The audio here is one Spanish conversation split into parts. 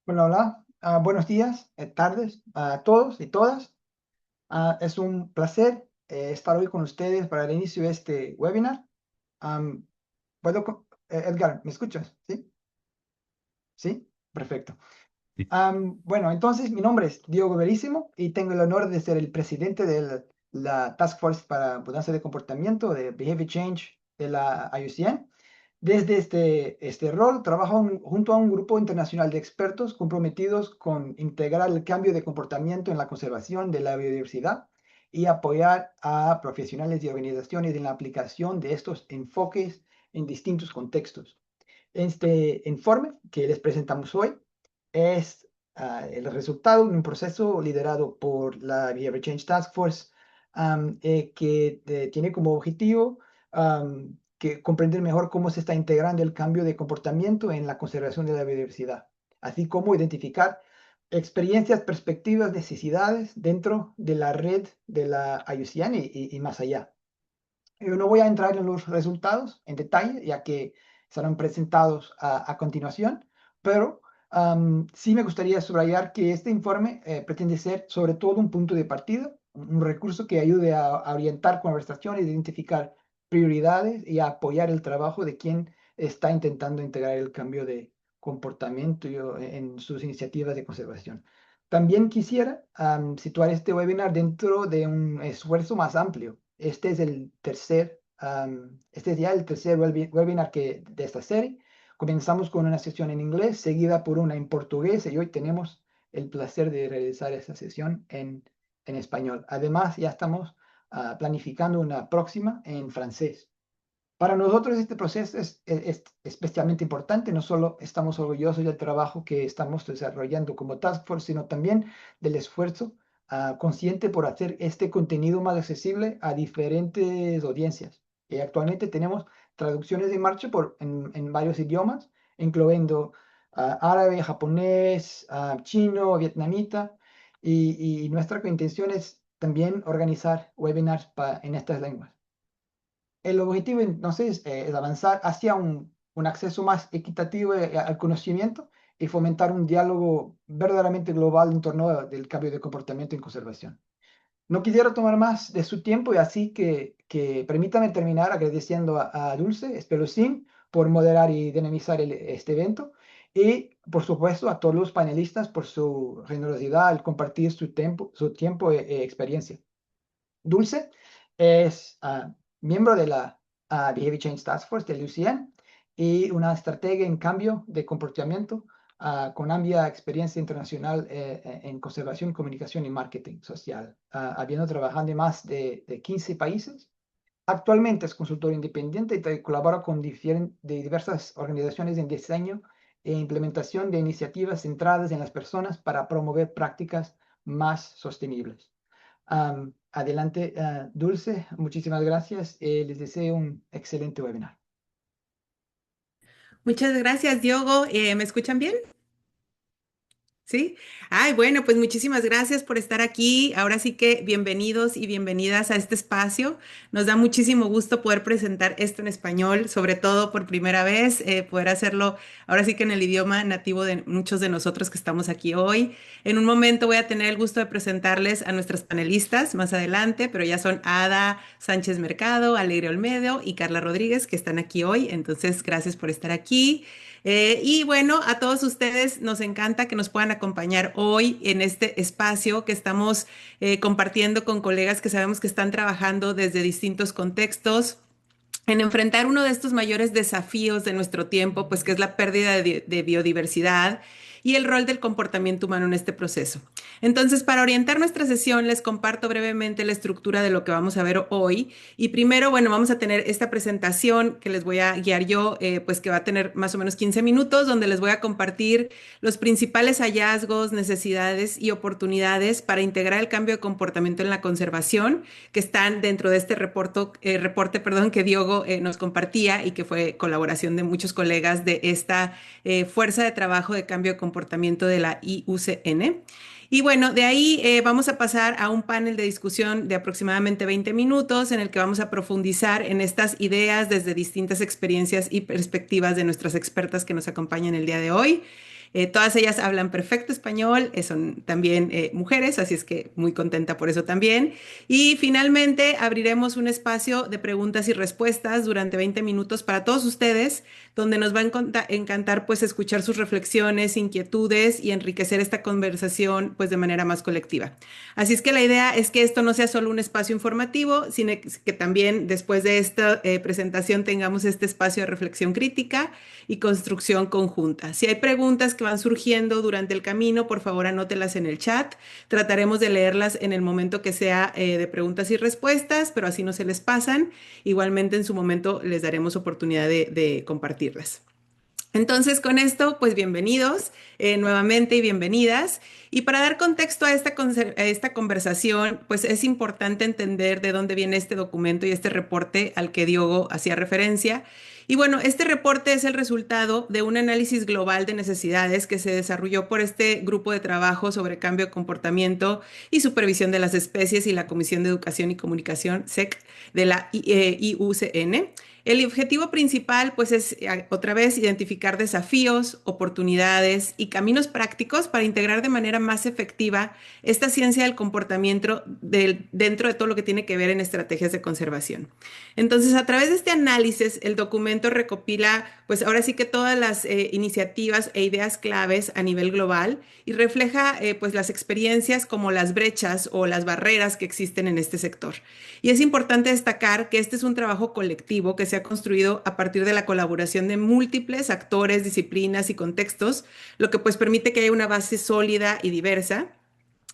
Hola, hola. Buenos días, tardes a todos y todas. Es un placer estar hoy con ustedes para el inicio de este webinar. Am, Edgar, ¿me escuchas? ¿Sí? ¿Sí? Perfecto. Sí. Bueno, entonces mi nombre es Diogo Verísimo y tengo el honor de ser el presidente de la Task Force para Mudanza de Comportamiento de Behavior Change de la IUCN. Desde este rol, trabajo junto a un grupo internacional de expertos comprometidos con integrar el cambio de comportamiento en la conservación de la biodiversidad y apoyar a profesionales y organizaciones en la aplicación de estos enfoques en distintos contextos. Este informe que les presentamos hoy es el resultado de un proceso liderado por la Behavior Change Task Force que tiene como objetivo comprender mejor cómo se está integrando el cambio de comportamiento en la conservación de la biodiversidad, así como identificar experiencias, perspectivas, necesidades dentro de la red de la IUCN y más allá. Yo no voy a entrar en los resultados en detalle, ya que serán presentados a continuación, pero sí me gustaría subrayar que este informe pretende ser sobre todo un punto de partida, un recurso que ayude a orientar conversaciones, identificar prioridades y a apoyar el trabajo de quien está intentando integrar el cambio de comportamiento en sus iniciativas de conservación. También quisiera situar este webinar dentro de un esfuerzo más amplio. Este es ya el tercer webinar de esta serie. Comenzamos con una sesión en inglés, seguida por una en portugués, y hoy tenemos el placer de realizar esta sesión en español. Además, ya estamos planificando una próxima en francés. Para nosotros este proceso es especialmente importante. No solo estamos orgullosos del trabajo que estamos desarrollando como Task Force, sino también del esfuerzo consciente por hacer este contenido más accesible a diferentes audiencias. Actualmente tenemos traducciones en marcha en varios idiomas, incluyendo árabe, japonés, chino, vietnamita, y nuestra intención es también organizar webinars en estas lenguas. El objetivo entonces es avanzar hacia un acceso más equitativo al conocimiento y fomentar un diálogo verdaderamente global en torno del cambio de comportamiento en conservación. No quisiera tomar más de su tiempo y así que permítame terminar agradeciendo a Dulce Espelosín por moderar y dinamizar este evento y por supuesto a todos los panelistas por su generosidad al compartir su tiempo e experiencia. Dulce es miembro de la Behavior Change Task Force de UCN y una estratega en cambio de comportamiento con amplia experiencia internacional en conservación, comunicación y marketing social, habiendo trabajado en más de 15 países. Actualmente es consultor independiente y colabora con diversas organizaciones en diseño e implementación de iniciativas centradas en las personas para promover prácticas más sostenibles. Adelante, Dulce, muchísimas gracias. Les deseo un excelente webinar. Muchas gracias, Diogo. ¿Me escuchan bien? Sí. Ay, bueno, pues muchísimas gracias por estar aquí. Ahora sí que bienvenidos y bienvenidas a este espacio. Nos da muchísimo gusto poder presentar esto en español, sobre todo por primera vez, poder hacerlo ahora sí que en el idioma nativo de muchos de nosotros que estamos aquí hoy. En un momento voy a tener el gusto de presentarles a nuestras panelistas más adelante, pero ya son Ada Sánchez Mercado, Alegre Olmedo y Carla Rodríguez que están aquí hoy. Entonces, gracias por estar aquí. Y bueno, a todos ustedes nos encanta que nos puedan acompañar hoy en este espacio que estamos compartiendo con colegas que sabemos que están trabajando desde distintos contextos en enfrentar uno de estos mayores desafíos de nuestro tiempo, pues que es la pérdida de biodiversidad y el rol del comportamiento humano en este proceso. Entonces, para orientar nuestra sesión, les comparto brevemente la estructura de lo que vamos a ver hoy. Y primero, bueno, vamos a tener esta presentación que les voy a guiar yo, pues que va a tener más o menos 15 minutos, donde les voy a compartir los principales hallazgos, necesidades y oportunidades para integrar el cambio de comportamiento en la conservación que están dentro de este reporte, perdón, que Diogo nos compartía y que fue colaboración de muchos colegas de esta fuerza de trabajo de cambio de comportamiento de la IUCN. Y bueno, de ahí vamos a pasar a un panel de discusión de aproximadamente 20 minutos en el que vamos a profundizar en estas ideas desde distintas experiencias y perspectivas de nuestras expertas que nos acompañan el día de hoy. Todas ellas hablan perfecto español, son también mujeres, así es que muy contenta por eso también. Y finalmente abriremos un espacio de preguntas y respuestas durante 20 minutos para todos ustedes, donde nos va a encantar pues escuchar sus reflexiones, inquietudes y enriquecer esta conversación pues de manera más colectiva. Así es que la idea es que esto no sea solo un espacio informativo, sino que también después de esta presentación tengamos este espacio de reflexión crítica y construcción conjunta. Si hay preguntas que van surgiendo durante el camino, por favor anótelas en el chat. Trataremos de leerlas en el momento que sea de preguntas y respuestas, pero así no se les pasan. Igualmente en su momento les daremos oportunidad de compartirlas. Entonces, con esto, pues bienvenidos nuevamente y bienvenidas. Y para dar contexto a esta conversación, pues es importante entender de dónde viene este documento y este reporte al que Diogo hacía referencia. Y bueno, este reporte es el resultado de un análisis global de necesidades que se desarrolló por este grupo de trabajo sobre cambio de comportamiento y supervisión de las especies y la Comisión de Educación y Comunicación, SEC, de la IUCN. El objetivo principal, pues, es otra vez identificar desafíos, oportunidades y caminos prácticos para integrar de manera más efectiva esta ciencia del comportamiento dentro de todo lo que tiene que ver en estrategias de conservación. Entonces, a través de este análisis, el documento recopila, pues, ahora sí que todas las iniciativas e ideas claves a nivel global y refleja, pues, las experiencias como las brechas o las barreras que existen en este sector. Y es importante destacar que este es un trabajo colectivo que se ha construido a partir de la colaboración de múltiples actores, disciplinas y contextos, lo que pues permite que haya una base sólida y diversa.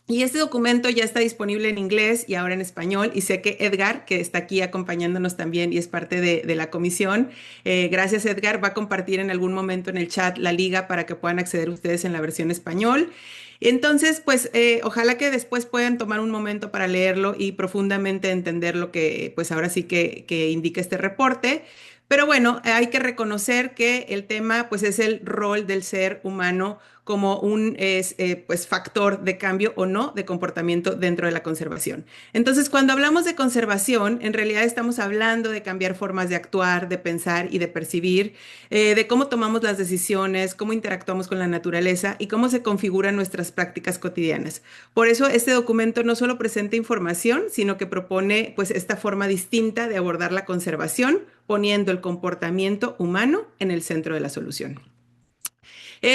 Y este documento ya está disponible en inglés y ahora en español. Y sé que Edgar, que está aquí acompañándonos también y es parte de la comisión, gracias Edgar, va a compartir en algún momento en el chat la liga para que puedan acceder ustedes en la versión español. Entonces, pues ojalá que después puedan tomar un momento para leerlo y profundamente entender lo que, pues ahora sí que indica este reporte. Pero bueno, hay que reconocer que el tema, pues, es el rol del ser humano como un pues, factor de cambio o no de comportamiento dentro de la conservación. Entonces, cuando hablamos de conservación, en realidad estamos hablando de cambiar formas de actuar, de pensar y de percibir, de cómo tomamos las decisiones, cómo interactuamos con la naturaleza y cómo se configuran nuestras prácticas cotidianas. Por eso, este documento no solo presenta información, sino que propone pues esta forma distinta de abordar la conservación, poniendo el comportamiento humano en el centro de la solución.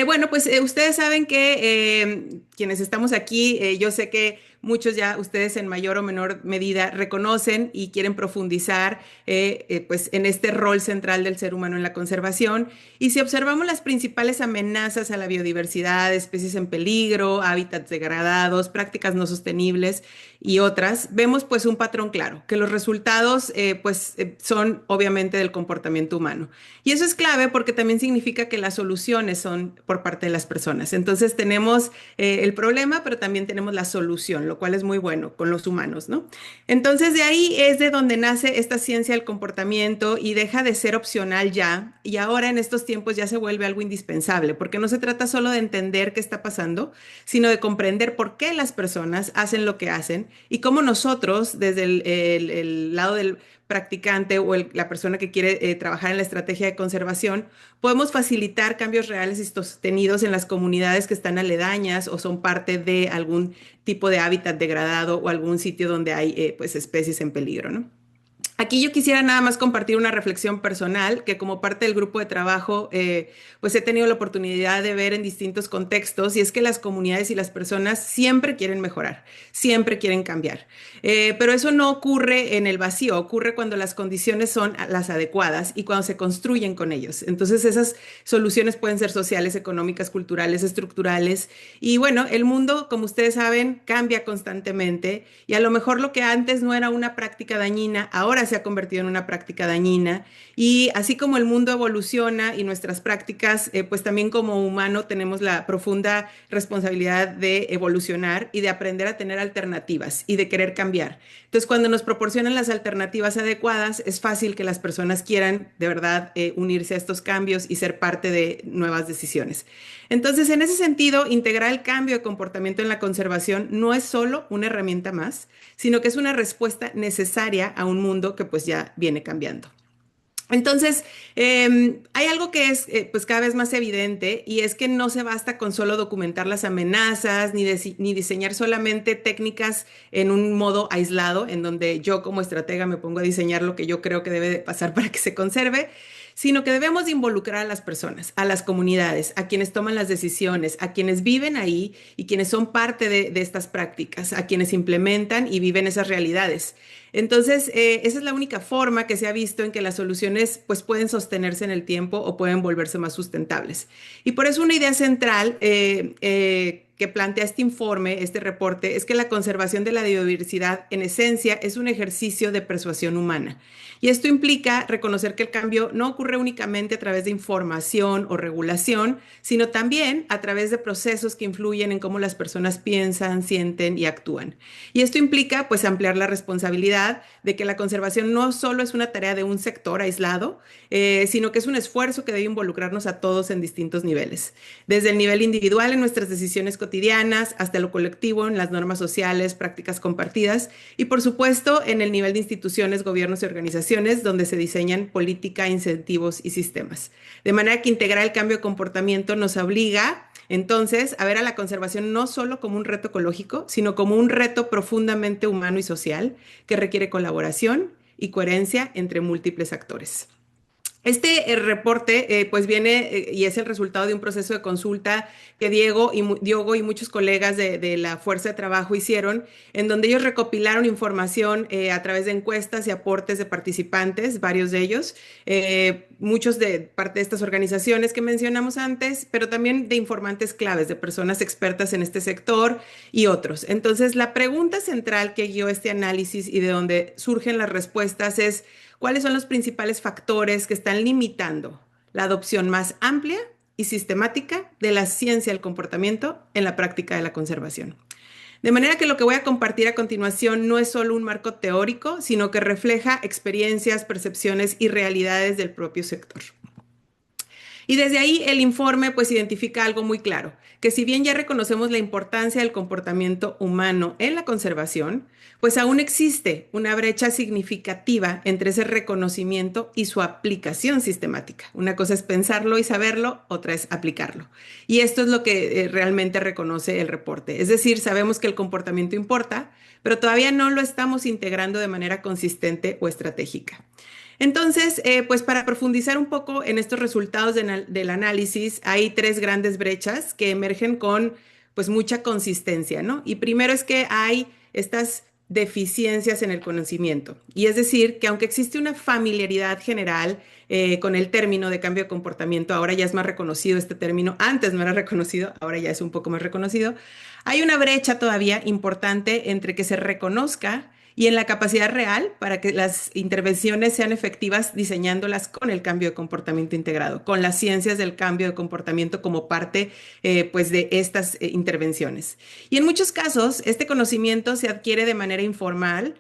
Bueno, pues ustedes saben que quienes estamos aquí, yo sé que muchos ya ustedes en mayor o menor medida reconocen y quieren profundizar pues en este rol central del ser humano en la conservación. Y si observamos las principales amenazas a la biodiversidad, especies en peligro, hábitats degradados, prácticas no sostenibles y otras, vemos pues un patrón claro, que los resultados son obviamente del comportamiento humano. Y eso es clave porque también significa que las soluciones son por parte de las personas. Entonces tenemos el problema, pero también tenemos la solución, lo cual es muy bueno con los humanos, ¿no? Entonces de ahí es de donde nace esta ciencia del comportamiento y deja de ser opcional ya, y ahora en estos tiempos ya se vuelve algo indispensable, porque no se trata solo de entender qué está pasando, sino de comprender por qué las personas hacen lo que hacen y cómo nosotros, desde el lado del practicante o la persona que quiere trabajar en la estrategia de conservación, podemos facilitar cambios reales y sostenidos en las comunidades que están aledañas o son parte de algún tipo de hábitat degradado o algún sitio donde hay pues especies en peligro, ¿no? Aquí yo quisiera nada más compartir una reflexión personal que como parte del grupo de trabajo pues he tenido la oportunidad de ver en distintos contextos y es que las comunidades y las personas siempre quieren mejorar, siempre quieren cambiar. Pero eso no ocurre en el vacío, ocurre cuando las condiciones son las adecuadas y cuando se construyen con ellos. Entonces esas soluciones pueden ser sociales, económicas, culturales, estructurales y bueno, el mundo como ustedes saben cambia constantemente y a lo mejor lo que antes no era una práctica dañina, ahora se ha convertido en una práctica dañina y así como el mundo evoluciona y nuestras prácticas, pues también como humano tenemos la profunda responsabilidad de evolucionar y de aprender a tener alternativas y de querer cambiar. Entonces, cuando nos proporcionan las alternativas adecuadas, es fácil que las personas quieran de verdad unirse a estos cambios y ser parte de nuevas decisiones. Entonces, en ese sentido, integrar el cambio de comportamiento en la conservación no es solo una herramienta más, sino que es una respuesta necesaria a un mundo que pues ya viene cambiando. Entonces, hay algo que es pues cada vez más evidente y es que no se basta con solo documentar las amenazas ni diseñar solamente técnicas en un modo aislado, en donde yo como estratega me pongo a diseñar lo que yo creo que debe de pasar para que se conserve, sino que debemos de involucrar a las personas, a las comunidades, a quienes toman las decisiones, a quienes viven ahí y quienes son parte de estas prácticas, a quienes implementan y viven esas realidades. Entonces, esa es la única forma que se ha visto en que las soluciones pues, pueden sostenerse en el tiempo o pueden volverse más sustentables. Y por eso una idea central que plantea este informe, este reporte, es que la conservación de la biodiversidad en esencia es un ejercicio de persuasión humana. Y esto implica reconocer que el cambio no ocurre únicamente a través de información o regulación, sino también a través de procesos que influyen en cómo las personas piensan, sienten y actúan. Y esto implica pues ampliar la responsabilidad de que la conservación no solo es una tarea de un sector aislado, sino que es un esfuerzo que debe involucrarnos a todos en distintos niveles, desde el nivel individual en nuestras decisiones cotidianas hasta lo colectivo en las normas sociales, prácticas compartidas y por supuesto en el nivel de instituciones, gobiernos y organizaciones donde se diseñan política, incentivos y sistemas. De manera que integrar el cambio de comportamiento nos obliga entonces a ver a la conservación no solo como un reto ecológico, sino como un reto profundamente humano y social que requiere colaboración y coherencia entre múltiples actores. Este reporte pues viene y es el resultado de un proceso de consulta que Diego y muchos colegas de la Fuerza de Trabajo hicieron, en donde ellos recopilaron información a través de encuestas y aportes de participantes, varios de ellos, muchos de parte de estas organizaciones que mencionamos antes, pero también de informantes claves, de personas expertas en este sector y otros. Entonces, la pregunta central que guió este análisis y de donde surgen las respuestas es: ¿cuáles son los principales factores que están limitando la adopción más amplia y sistemática de la ciencia del comportamiento en la práctica de la conservación? De manera que lo que voy a compartir a continuación no es solo un marco teórico, sino que refleja experiencias, percepciones y realidades del propio sector. Y desde ahí el informe pues identifica algo muy claro, que si bien ya reconocemos la importancia del comportamiento humano en la conservación, pues aún existe una brecha significativa entre ese reconocimiento y su aplicación sistemática. Una cosa es pensarlo y saberlo, otra es aplicarlo. Y esto es lo que realmente reconoce el reporte. Es decir, sabemos que el comportamiento importa, pero todavía no lo estamos integrando de manera consistente o estratégica. Entonces, pues para profundizar un poco en estos resultados del análisis, hay tres grandes brechas que emergen con pues mucha consistencia, ¿no? Y primero es que hay estas deficiencias en el conocimiento. Y es decir, que aunque existe una familiaridad general con el término de cambio de comportamiento, ahora ya es más reconocido este término, antes no era reconocido, ahora ya es un poco más reconocido, hay una brecha todavía importante entre que se reconozca y en la capacidad real para que las intervenciones sean efectivas diseñándolas con el cambio de comportamiento integrado, con las ciencias del cambio de comportamiento como parte pues de estas intervenciones. Y en muchos casos este conocimiento se adquiere de manera informal,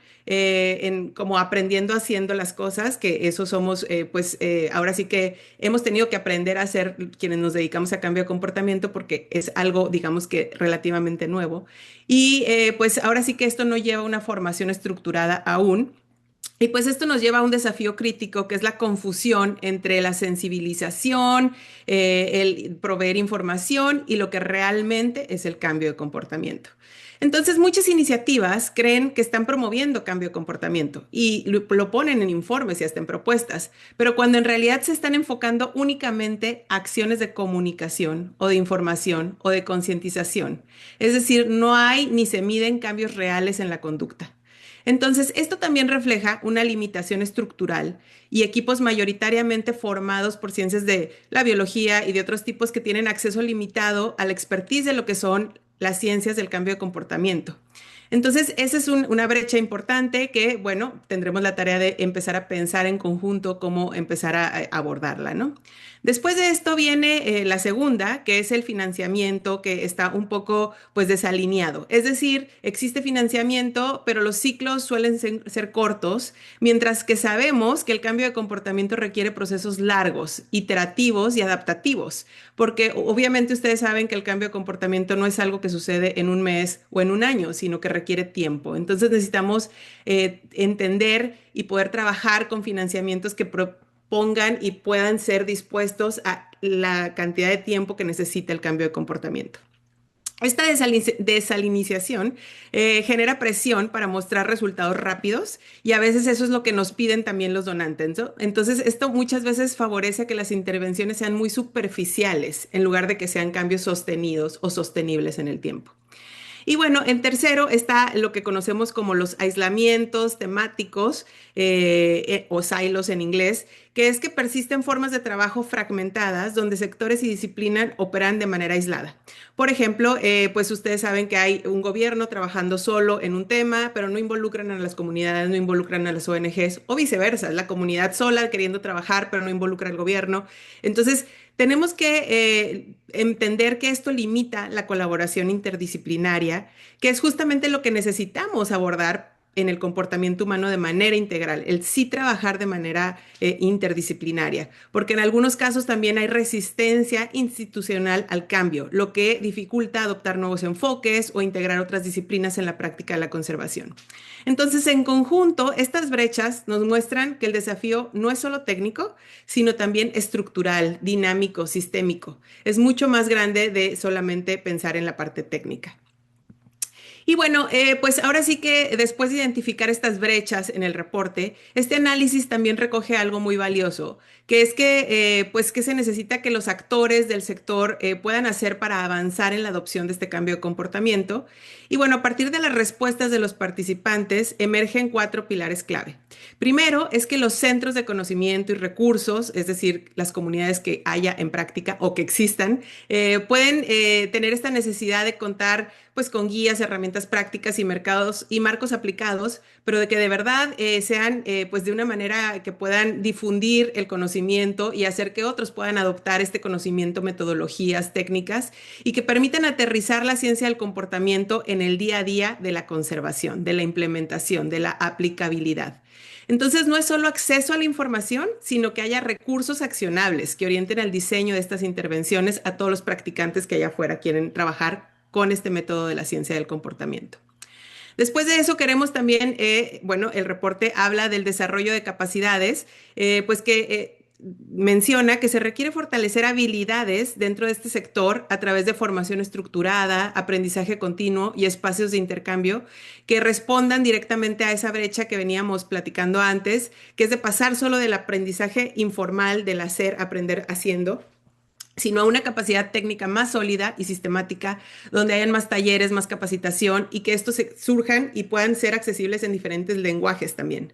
como aprendiendo haciendo las cosas, que eso somos, ahora sí que hemos tenido que aprender a hacer quienes nos dedicamos a cambio de comportamiento porque es algo, digamos que relativamente nuevo. Y pues ahora sí que esto no lleva una formación estructurada aún. Y pues esto nos lleva a un desafío crítico que es la confusión entre la sensibilización, el proveer información y lo que realmente es el cambio de comportamiento. Entonces, muchas iniciativas creen que están promoviendo cambio de comportamiento y lo ponen en informes y hasta en propuestas, pero cuando en realidad se están enfocando únicamente a acciones de comunicación o de información o de concientización. Es decir, no hay ni se miden cambios reales en la conducta. Entonces, esto también refleja una limitación estructural y equipos mayoritariamente formados por ciencias de la biología y de otros tipos que tienen acceso limitado a la expertise de lo que son las ciencias del cambio de comportamiento. Entonces, esa es una brecha importante que, bueno, tendremos la tarea de empezar a pensar en conjunto cómo empezar a abordarla, ¿no? Después de esto viene la segunda, que es el financiamiento, que está un poco, pues, desalineado. Es decir, existe financiamiento, pero los ciclos suelen ser cortos, mientras que sabemos que el cambio de comportamiento requiere procesos largos, iterativos y adaptativos, porque obviamente ustedes saben que el cambio de comportamiento no es algo que sucede en un mes o en un año, sino que requiere tiempo. Entonces necesitamos entender y poder trabajar con financiamientos que dispongan y puedan ser dispuestos a la cantidad de tiempo que necesita el cambio de comportamiento. Esta desalinización genera presión para mostrar resultados rápidos y a veces eso es lo que nos piden también los donantes, ¿no? Entonces, esto muchas veces favorece que las intervenciones sean muy superficiales en lugar de que sean cambios sostenidos o sostenibles en el tiempo. Y bueno, en tercero está lo que conocemos como los aislamientos temáticos o silos en inglés, que es que persisten formas de trabajo fragmentadas donde sectores y disciplinas operan de manera aislada. Por ejemplo, pues ustedes saben que hay un gobierno trabajando solo en un tema, pero no involucran a las comunidades, no involucran a las ONGs o viceversa, la comunidad sola queriendo trabajar, pero no involucra al gobierno. Entonces, tenemos que entender que esto limita la colaboración interdisciplinaria, que es justamente lo que necesitamos abordar en el comportamiento humano de manera integral, el sí trabajar de manera interdisciplinaria, porque en algunos casos también hay resistencia institucional al cambio, lo que dificulta adoptar nuevos enfoques o integrar otras disciplinas en la práctica de la conservación. Entonces, en conjunto, estas brechas nos muestran que el desafío no es solo técnico, sino también estructural, dinámico, sistémico. Es mucho más grande de solamente pensar en la parte técnica. Y bueno, pues ahora sí que después de identificar estas brechas en el reporte, este análisis también recoge algo muy valioso, que es que, pues, que se necesita que los actores del sector puedan hacer para avanzar en la adopción de este cambio de comportamiento. Y bueno, a partir de las respuestas de los participantes emergen 4 pilares clave. Primero es que los centros de conocimiento y recursos, es decir, las comunidades que haya en práctica o que existan, pueden tener esta necesidad de contar pues con guías, herramientas prácticas y mercados y marcos aplicados, pero de que de verdad sean pues de una manera que puedan difundir el conocimiento y hacer que otros puedan adoptar este conocimiento, metodologías, técnicas y que permitan aterrizar la ciencia del comportamiento en el día a día de la conservación, de la implementación, de la aplicabilidad. Entonces, no es solo acceso a la información, sino que haya recursos accionables que orienten el diseño de estas intervenciones a todos los practicantes que allá afuera quieren trabajar con este método de la ciencia del comportamiento. Después de eso queremos también, bueno, el reporte habla del desarrollo de capacidades, pues que menciona que se requiere fortalecer habilidades dentro de este sector a través de formación estructurada, aprendizaje continuo y espacios de intercambio que respondan directamente a esa brecha que veníamos platicando antes, que es de pasar solo del aprendizaje informal, del hacer, aprender haciendo, sino a una capacidad técnica más sólida y sistemática, donde hayan más talleres, más capacitación y que estos surjan y puedan ser accesibles en diferentes lenguajes también.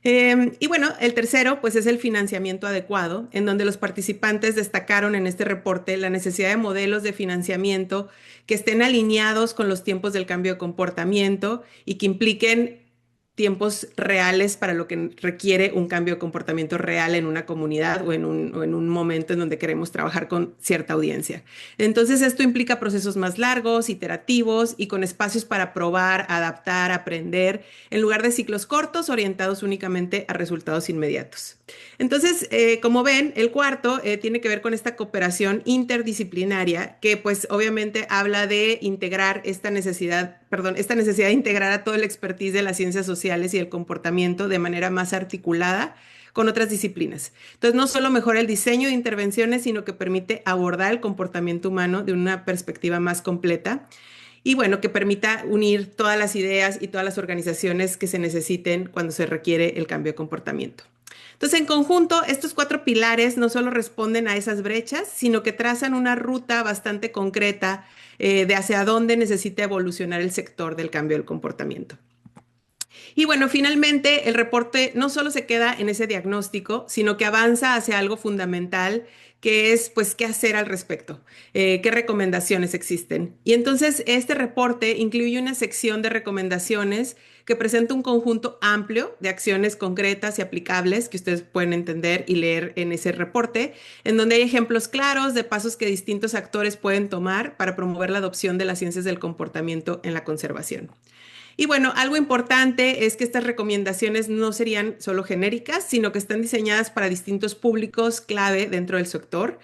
Y bueno, el tercero, pues es el financiamiento adecuado, en donde los participantes destacaron en este reporte la necesidad de modelos de financiamiento que estén alineados con los tiempos del cambio de comportamiento y que impliquen tiempos reales para lo que requiere un cambio de comportamiento real en una comunidad o en un momento en donde queremos trabajar con cierta audiencia. Entonces, esto implica procesos más largos, iterativos y con espacios para probar, adaptar, aprender, en lugar de ciclos cortos orientados únicamente a resultados inmediatos. Entonces, como ven, el cuarto tiene que ver con esta cooperación interdisciplinaria que pues obviamente habla de integrar esta necesidad de integrar a todo el expertise de las ciencias sociales y el comportamiento de manera más articulada con otras disciplinas. Entonces, no solo mejora el diseño de intervenciones, sino que permite abordar el comportamiento humano de una perspectiva más completa y bueno, que permita unir todas las ideas y todas las organizaciones que se necesiten cuando se requiere el cambio de comportamiento. Entonces, en conjunto, estos 4 pilares no solo responden a esas brechas, sino que trazan una ruta bastante concreta de hacia dónde necesita evolucionar el sector del cambio del comportamiento. Y bueno, finalmente el reporte no solo se queda en ese diagnóstico, sino que avanza hacia algo fundamental, que es pues qué hacer al respecto, qué recomendaciones existen. Y entonces este reporte incluye una sección de recomendaciones que presenta un conjunto amplio de acciones concretas y aplicables que ustedes pueden entender y leer en ese reporte, en donde hay ejemplos claros de pasos que distintos actores pueden tomar para promover la adopción de las ciencias del comportamiento en la conservación. Y bueno, algo importante es que estas recomendaciones no serían solo genéricas, sino que están diseñadas para distintos públicos clave dentro del sector.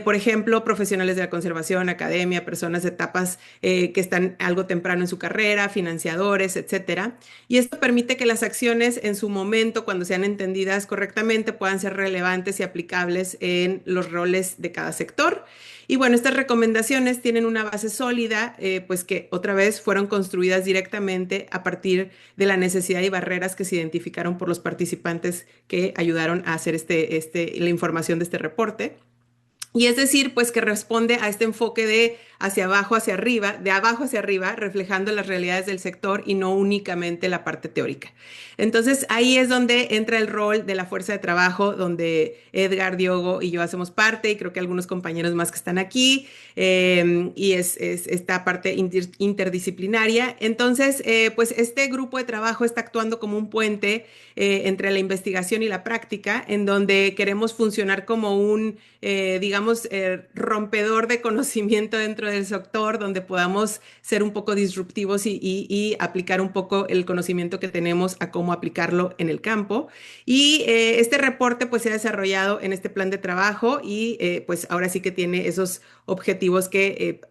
Por ejemplo, profesionales de la conservación, academia, personas de etapas que están algo temprano en su carrera, financiadores, etcétera. Y esto permite que las acciones en su momento, cuando sean entendidas correctamente, puedan ser relevantes y aplicables en los roles de cada sector. Y bueno, estas recomendaciones tienen una base sólida, pues que otra vez fueron construidas directamente a partir de la necesidad y barreras que se identificaron por los participantes que ayudaron a hacer la información de este reporte. Y es decir, pues que responde a este enfoque de hacia abajo hacia arriba, de abajo hacia arriba, reflejando las realidades del sector y no únicamente la parte teórica. Entonces ahí es donde entra el rol de la fuerza de trabajo, donde Edgar, Diogo y yo hacemos parte, y creo que algunos compañeros más que están aquí, y es esta parte interdisciplinaria. Entonces, pues este grupo de trabajo está actuando como un puente entre la investigación y la práctica, en donde queremos funcionar como un, digamos, rompedor de conocimiento dentro del sector, donde podamos ser un poco disruptivos y aplicar un poco el conocimiento que tenemos a cómo aplicarlo en el campo. Y este reporte pues se ha desarrollado en este plan de trabajo y pues ahora sí que tiene esos objetivos que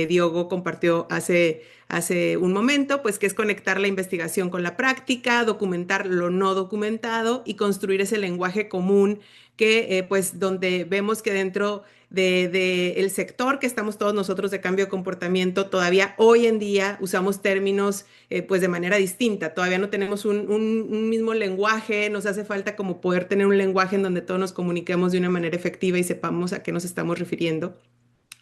Diogo compartió hace un momento, pues que es conectar la investigación con la práctica, documentar lo no documentado y construir ese lenguaje común que pues donde vemos que dentro de el sector que estamos todos nosotros de cambio de comportamiento, todavía hoy en día usamos términos pues de manera distinta, todavía no tenemos un mismo lenguaje, nos hace falta como poder tener un lenguaje en donde todos nos comuniquemos de una manera efectiva y sepamos a qué nos estamos refiriendo.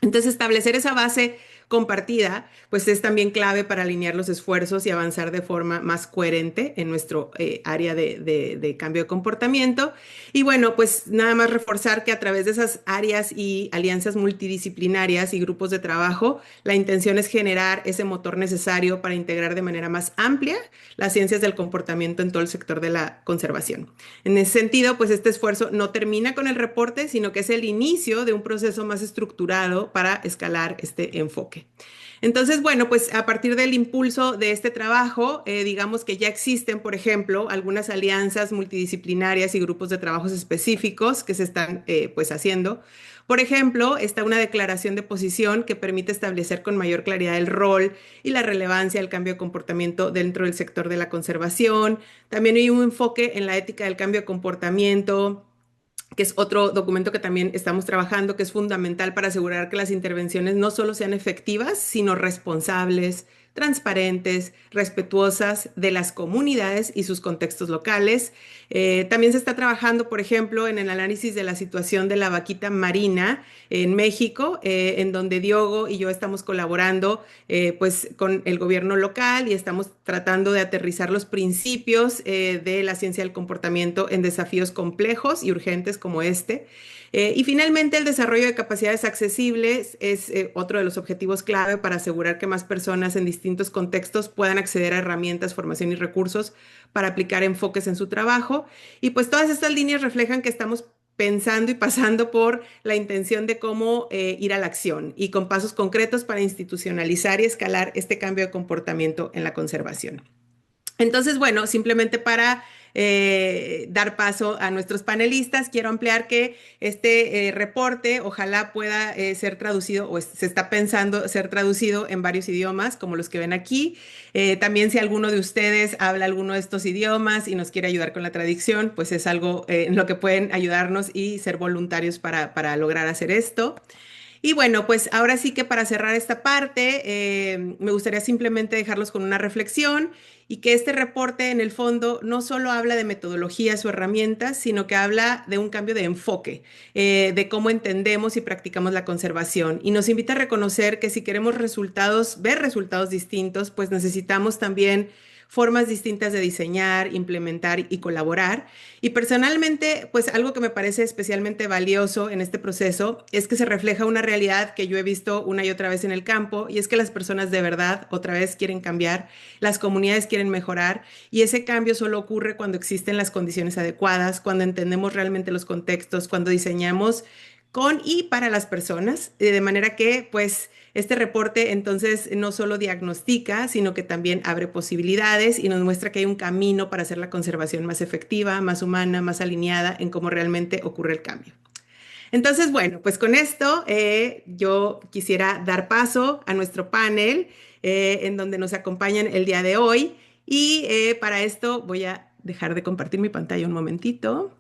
Entonces, establecer esa base compartida, pues es también clave para alinear los esfuerzos y avanzar de forma más coherente en nuestro área de cambio de comportamiento. Y bueno, pues nada más reforzar que a través de esas áreas y alianzas multidisciplinarias y grupos de trabajo, la intención es generar ese motor necesario para integrar de manera más amplia las ciencias del comportamiento en todo el sector de la conservación. En ese sentido, pues este esfuerzo no termina con el reporte, sino que es el inicio de un proceso más estructurado para escalar este enfoque. Entonces, bueno, pues a partir del impulso de este trabajo, digamos que ya existen, por ejemplo, algunas alianzas multidisciplinarias y grupos de trabajos específicos que se están pues haciendo. Por ejemplo, está una declaración de posición que permite establecer con mayor claridad el rol y la relevancia del cambio de comportamiento dentro del sector de la conservación. También hay un enfoque en la ética del cambio de comportamiento, que es otro documento que también estamos trabajando, que es fundamental para asegurar que las intervenciones no solo sean efectivas, sino responsables, transparentes, respetuosas de las comunidades y sus contextos locales. También se está trabajando, por ejemplo, en el análisis de la situación de la vaquita marina en México, en donde Diogo y yo estamos colaborando pues con el gobierno local y estamos tratando de aterrizar los principios de la ciencia del comportamiento en desafíos complejos y urgentes como este. Y finalmente, el desarrollo de capacidades accesibles es otro de los objetivos clave para asegurar que más personas en distintos contextos puedan acceder a herramientas, formación y recursos para aplicar enfoques en su trabajo. Y pues todas estas líneas reflejan que estamos pensando y pasando por la intención de cómo ir a la acción y con pasos concretos para institucionalizar y escalar este cambio de comportamiento en la conservación. Entonces, bueno, simplemente para dar paso a nuestros panelistas, quiero ampliar que este reporte ojalá pueda ser traducido o se está pensando ser traducido en varios idiomas, como los que ven aquí. También si alguno de ustedes habla alguno de estos idiomas y nos quiere ayudar con la traducción, pues es algo en lo que pueden ayudarnos y ser voluntarios para lograr hacer esto. Y bueno, pues ahora sí que para cerrar esta parte, me gustaría simplemente dejarlos con una reflexión y que este reporte en el fondo no solo habla de metodologías o herramientas, sino que habla de un cambio de enfoque, de cómo entendemos y practicamos la conservación. Y nos invita a reconocer que si queremos resultados, ver resultados distintos, pues necesitamos también formas distintas de diseñar, implementar y colaborar. Y personalmente, pues algo que me parece especialmente valioso en este proceso es que se refleja una realidad que yo he visto una y otra vez en el campo, y es que las personas de verdad otra vez quieren cambiar, las comunidades quieren mejorar, y ese cambio solo ocurre cuando existen las condiciones adecuadas, cuando entendemos realmente los contextos, cuando diseñamos con y para las personas, de manera que pues este reporte entonces no solo diagnostica, sino que también abre posibilidades y nos muestra que hay un camino para hacer la conservación más efectiva, más humana, más alineada en cómo realmente ocurre el cambio. Entonces, bueno, pues con esto yo quisiera dar paso a nuestro panel en donde nos acompañan el día de hoy y para esto voy a dejar de compartir mi pantalla un momentito.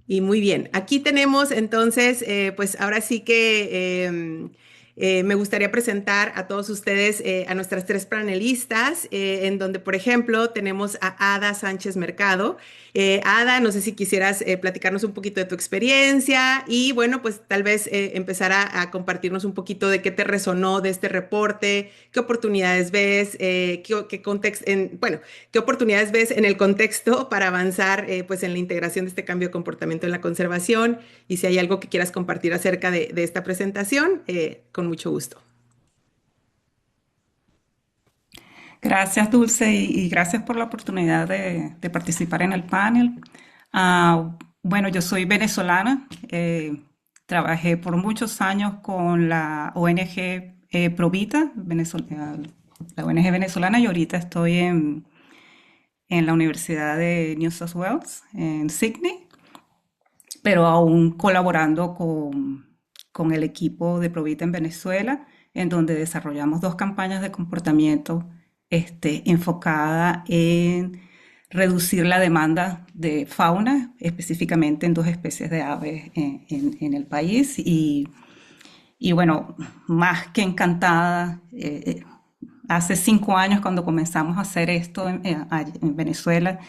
Y muy bien, aquí tenemos entonces, pues ahora sí que me gustaría presentar a todos ustedes a nuestras tres panelistas, en donde, por ejemplo, tenemos a Ada Sánchez Mercado. Ada, no sé si quisieras platicarnos un poquito de tu experiencia y bueno, pues tal vez empezar a compartirnos un poquito de qué te resonó de este reporte, qué oportunidades ves, qué contexto, bueno, qué oportunidades ves en el contexto para avanzar pues en la integración de este cambio de comportamiento en la conservación y si hay algo que quieras compartir acerca de esta presentación, con mucho gusto. Gracias, Dulce, y gracias por la oportunidad de participar en el panel. Bueno, yo soy venezolana. Trabajé por muchos años con la ONG Provita, la ONG venezolana, y ahorita estoy en la Universidad de New South Wales, en Sydney, pero aún colaborando con el equipo de Provita en Venezuela, en donde desarrollamos dos campañas de comportamiento enfocada en reducir la demanda de fauna, específicamente en dos especies de aves en el país. Y bueno, más que encantada. Hace 5 años, cuando comenzamos a hacer esto en Venezuela,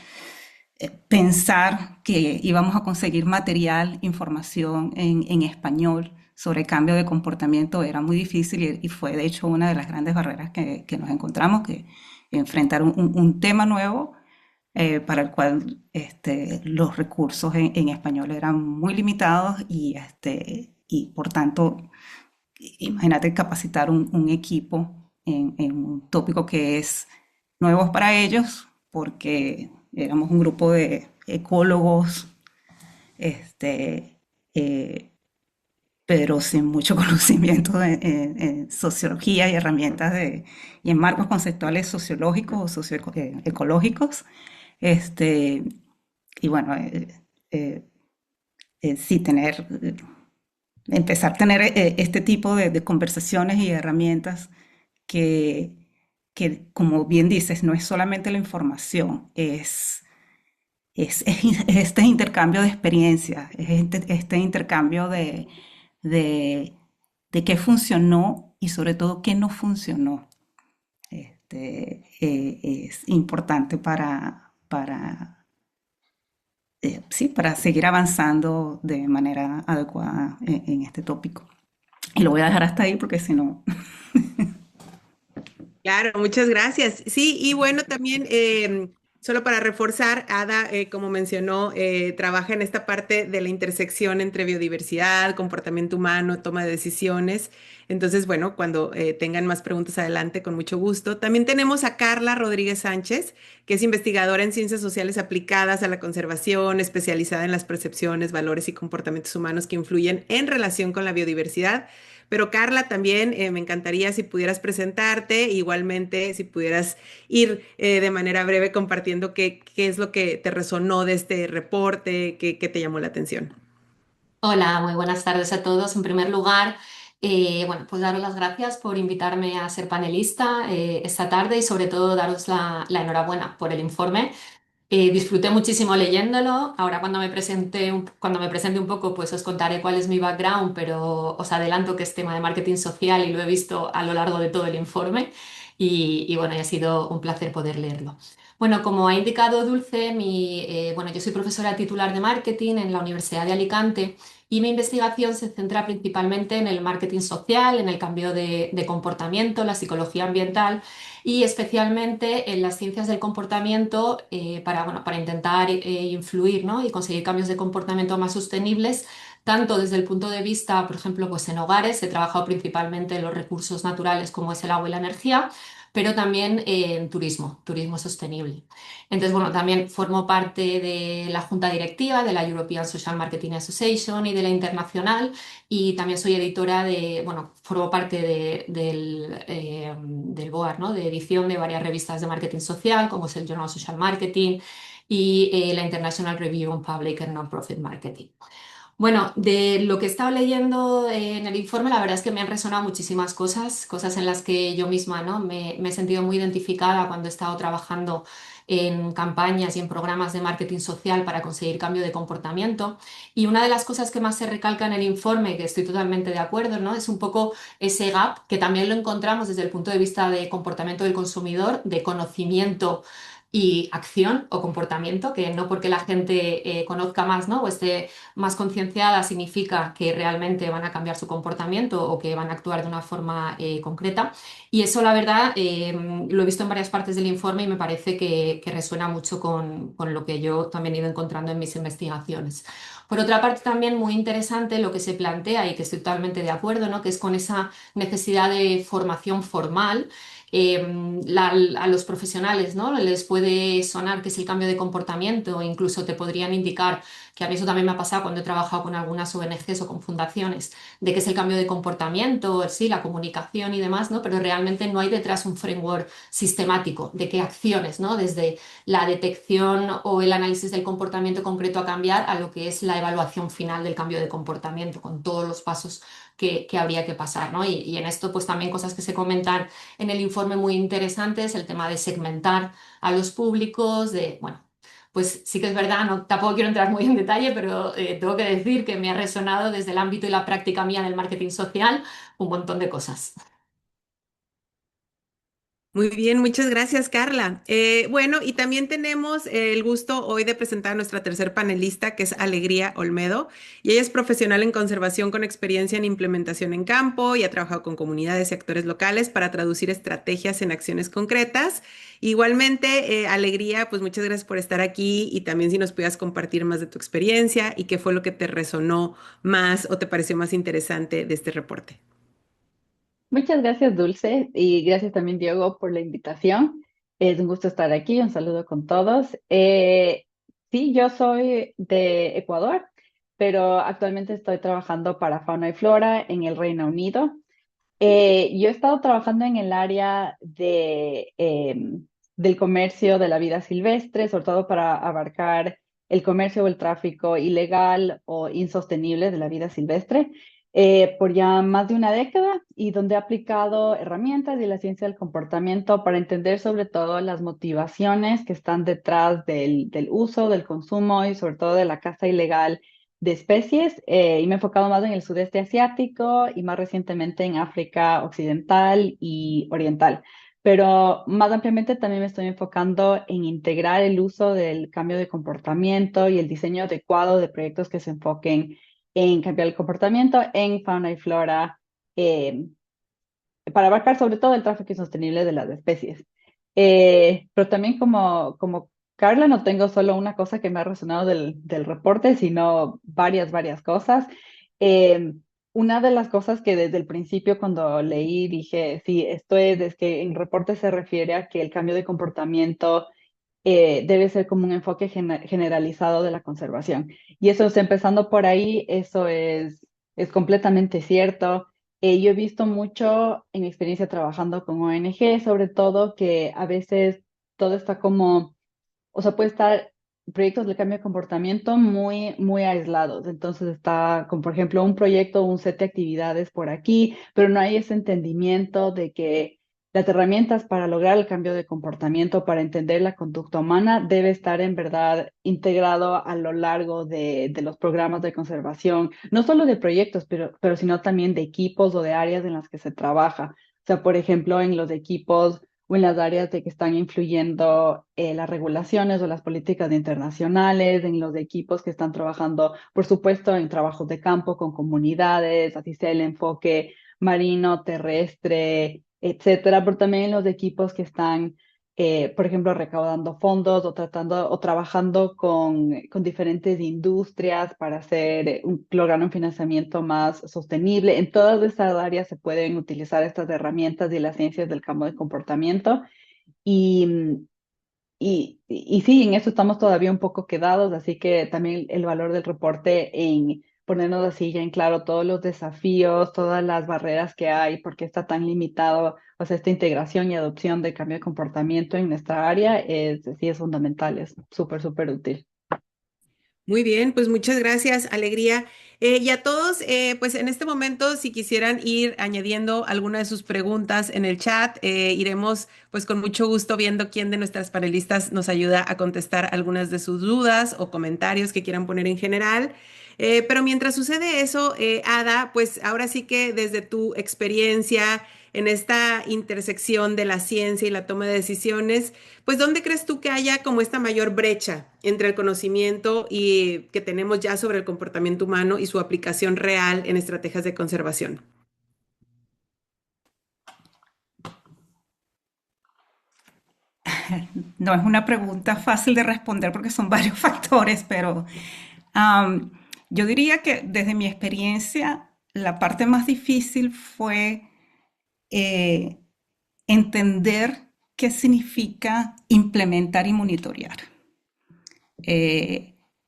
pensar que íbamos a conseguir material, información en español sobre cambio de comportamiento era muy difícil y fue de hecho una de las grandes barreras que nos encontramos, que enfrentar un tema nuevo para el cual los recursos en español eran muy limitados y por tanto, imagínate capacitar un equipo en un tópico que es nuevo para ellos, porque éramos un grupo de ecólogos, pero sin mucho conocimiento en sociología y herramientas y en marcos conceptuales sociológicos o socioecológicos. Y bueno, sí, empezar a tener este tipo de conversaciones y herramientas que, como bien dices, no es solamente la información, es este intercambio de experiencias, es este intercambio de qué funcionó y sobre todo qué no funcionó. Es importante sí, para seguir avanzando de manera adecuada en este tópico. Y lo voy a dejar hasta ahí porque si no... Claro, muchas gracias. Sí, y bueno, también solo para reforzar, Ada, como mencionó, trabaja en esta parte de la intersección entre biodiversidad, comportamiento humano, toma de decisiones. Entonces, bueno, cuando tengan más preguntas adelante, con mucho gusto. También tenemos a Carla Rodríguez Sánchez, que es investigadora en ciencias sociales aplicadas a la conservación, especializada en las percepciones, valores y comportamientos humanos que influyen en relación con la biodiversidad. Pero Carla, también me encantaría si pudieras presentarte, igualmente si pudieras ir de manera breve compartiendo qué es lo que te resonó de este reporte, qué te llamó la atención. Hola, muy buenas tardes a todos. En primer lugar, bueno, pues daros las gracias por invitarme a ser panelista esta tarde y sobre todo daros la enhorabuena por el informe. Disfruté muchísimo leyéndolo. Ahora cuando me presente un poco, pues os contaré cuál es mi background, pero os adelanto que es tema de marketing social y lo he visto a lo largo de todo el informe y bueno, y ha sido un placer poder leerlo. Bueno, como ha indicado Dulce, bueno, yo soy profesora titular de marketing en la Universidad de Alicante y mi investigación se centra principalmente en el marketing social, en el cambio de comportamiento, la psicología ambiental y especialmente en las ciencias del comportamiento bueno, para intentar influir, ¿no? Y conseguir cambios de comportamiento más sostenibles, tanto desde el punto de vista, por ejemplo, pues en hogares, he trabajado principalmente en los recursos naturales como es el agua y la energía, pero también en turismo, turismo sostenible. Entonces, bueno, también formo parte de la junta directiva de la European Social Marketing Association y de la internacional, y también soy editora bueno, formo parte del BOAR, ¿no? De edición de varias revistas de marketing social, como es el Journal Social Marketing y la International Review on Public and Non-Profit Marketing. Bueno, de lo que he estado leyendo en el informe, la verdad es que me han resonado muchísimas cosas, cosas en las que yo misma, ¿no? Me he sentido muy identificada cuando he estado trabajando en campañas y en programas de marketing social para conseguir cambio de comportamiento. Y una de las cosas que más se recalca en el informe, que estoy totalmente de acuerdo, ¿no? Es un poco ese gap que también lo encontramos desde el punto de vista de comportamiento del consumidor, de conocimiento y acción o comportamiento, que no porque la gente conozca más, ¿no? O esté más concienciada significa que realmente van a cambiar su comportamiento o que van a actuar de una forma concreta. Y eso, la verdad, lo he visto en varias partes del informe y me parece que resuena mucho con lo que yo también he ido encontrando en mis investigaciones. Por otra parte, también muy interesante lo que se plantea y que estoy totalmente de acuerdo, ¿no? Que es con esa necesidad de formación formal. A los profesionales, ¿no? Les puede sonar que es el cambio de comportamiento, o incluso te podrían indicar, que a mí eso también me ha pasado cuando he trabajado con algunas ONGs o con fundaciones, de que es el cambio de comportamiento, sí, la comunicación y demás, ¿no? Pero realmente no hay detrás un framework sistemático de qué acciones, ¿no? Desde la detección o el análisis del comportamiento concreto a cambiar a lo que es la evaluación final del cambio de comportamiento, con todos los pasos que habría que pasar, ¿no? Y en esto, pues también cosas que se comentan en el informe muy interesantes, el tema de segmentar a los públicos, bueno, pues sí que es verdad, no, tampoco quiero entrar muy en detalle, pero tengo que decir que me ha resonado desde el ámbito y la práctica mía del marketing social un montón de cosas. Muy bien, muchas gracias, Carla. Bueno, y también tenemos el gusto hoy de presentar a nuestra tercer panelista, que es Alegría Olmedo, y ella es profesional en conservación con experiencia en implementación en campo y ha trabajado con comunidades y actores locales para traducir estrategias en acciones concretas. Igualmente, Alegría, pues muchas gracias por estar aquí y también si nos pudieras compartir más de tu experiencia y qué fue lo que te resonó más o te pareció más interesante de este reporte. Muchas gracias, Dulce, y gracias también, Diego, por la invitación. Es un gusto estar aquí, un saludo con todos. Sí, yo soy de Ecuador, pero actualmente estoy trabajando para Fauna y Flora en el Reino Unido. Yo he estado trabajando en el área del comercio de la vida silvestre, sobre todo para abarcar el comercio o el tráfico ilegal o insostenible de la vida silvestre, por ya más de una década, y donde he aplicado herramientas y la ciencia del comportamiento para entender sobre todo las motivaciones que están detrás del uso, del consumo y sobre todo de la caza ilegal de especies, y me he enfocado más en el sudeste asiático y más recientemente en África occidental y oriental. Pero más ampliamente también me estoy enfocando en integrar el uso del cambio de comportamiento y el diseño adecuado de proyectos que se enfoquen en cambiar el comportamiento en fauna y flora, eh, para abarcar sobre todo el tráfico insostenible de las especies. Pero también como Carla, no tengo solo una cosa que me ha resonado del reporte, sino varias cosas. Eh, una de las cosas que desde el principio cuando leí dije, sí, es que en reporte se refiere a que el cambio de comportamiento debe ser como un enfoque generalizado de la conservación. Y eso es empezando por ahí, eso es completamente cierto. Yo he visto mucho en mi experiencia trabajando con ONG, sobre todo que a veces todo está como, o sea, puede estar proyectos de cambio de comportamiento muy aislados. Entonces está, como por ejemplo, un proyecto, un set de actividades por aquí, pero no hay ese entendimiento de que las herramientas para lograr el cambio de comportamiento, para entender la conducta humana, debe estar en verdad integrado a lo largo de los programas de conservación, no solo de proyectos, pero sino también de equipos o de áreas en las que se trabaja. O sea, por ejemplo, en los equipos o en las áreas de que están influyendo las regulaciones o las políticas internacionales, en los equipos que están trabajando, por supuesto, en trabajos de campo con comunidades, así sea el enfoque marino, terrestre, etcétera, pero también en los equipos que están por ejemplo, recaudando fondos o tratando o trabajando con diferentes industrias para hacer, lograr un financiamiento más sostenible. En todas estas áreas se pueden utilizar estas herramientas y las ciencias del cambio de comportamiento. Y, y sí, en eso estamos todavía un poco quedados, así que también el valor del reporte en ponernos así ya en claro todos los desafíos, todas las barreras que hay, por qué está tan limitado, o sea, esta integración y adopción del cambio de comportamiento en nuestra área sí es fundamental, es súper, súper útil. Muy bien, pues muchas gracias, Alegría. Y a todos, pues en este momento, si quisieran ir añadiendo alguna de sus preguntas en el chat, iremos pues con mucho gusto viendo quién de nuestras panelistas nos ayuda a contestar algunas de sus dudas o comentarios que quieran poner en general. Pero mientras sucede eso, Ada, pues ahora sí que desde tu experiencia en esta intersección de la ciencia y la toma de decisiones, pues ¿dónde crees tú que haya como esta mayor brecha entre el conocimiento y que tenemos ya sobre el comportamiento humano y su aplicación real en estrategias de conservación? No es una pregunta fácil de responder porque son varios factores, pero um, yo diría que desde mi experiencia, la parte más difícil fue eh, entender qué significa implementar y monitorear.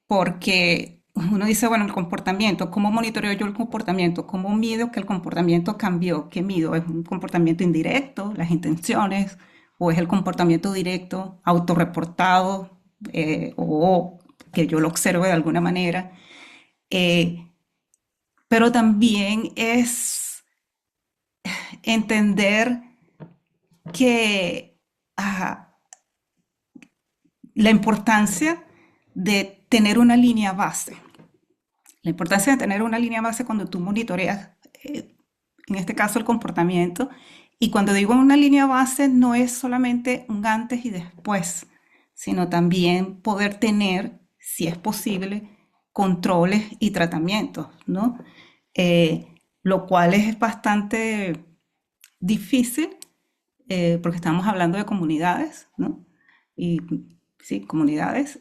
Porque uno dice, bueno, el comportamiento, ¿cómo monitoreo yo el comportamiento? ¿Cómo mido que el comportamiento cambió? ¿Qué mido? ¿Es un comportamiento indirecto, las intenciones? ¿O es el comportamiento directo, autorreportado, o que yo lo observe de alguna manera? Pero también es entender que la importancia de tener una línea base. La importancia de tener una línea base cuando tú monitoreas, en este caso, el comportamiento. Y cuando digo una línea base, no es solamente un antes y después, sino también poder tener, si es posible, controles y tratamientos, ¿no? Lo cual es bastante difícil porque estamos hablando de comunidades, ¿no? Y sí, comunidades,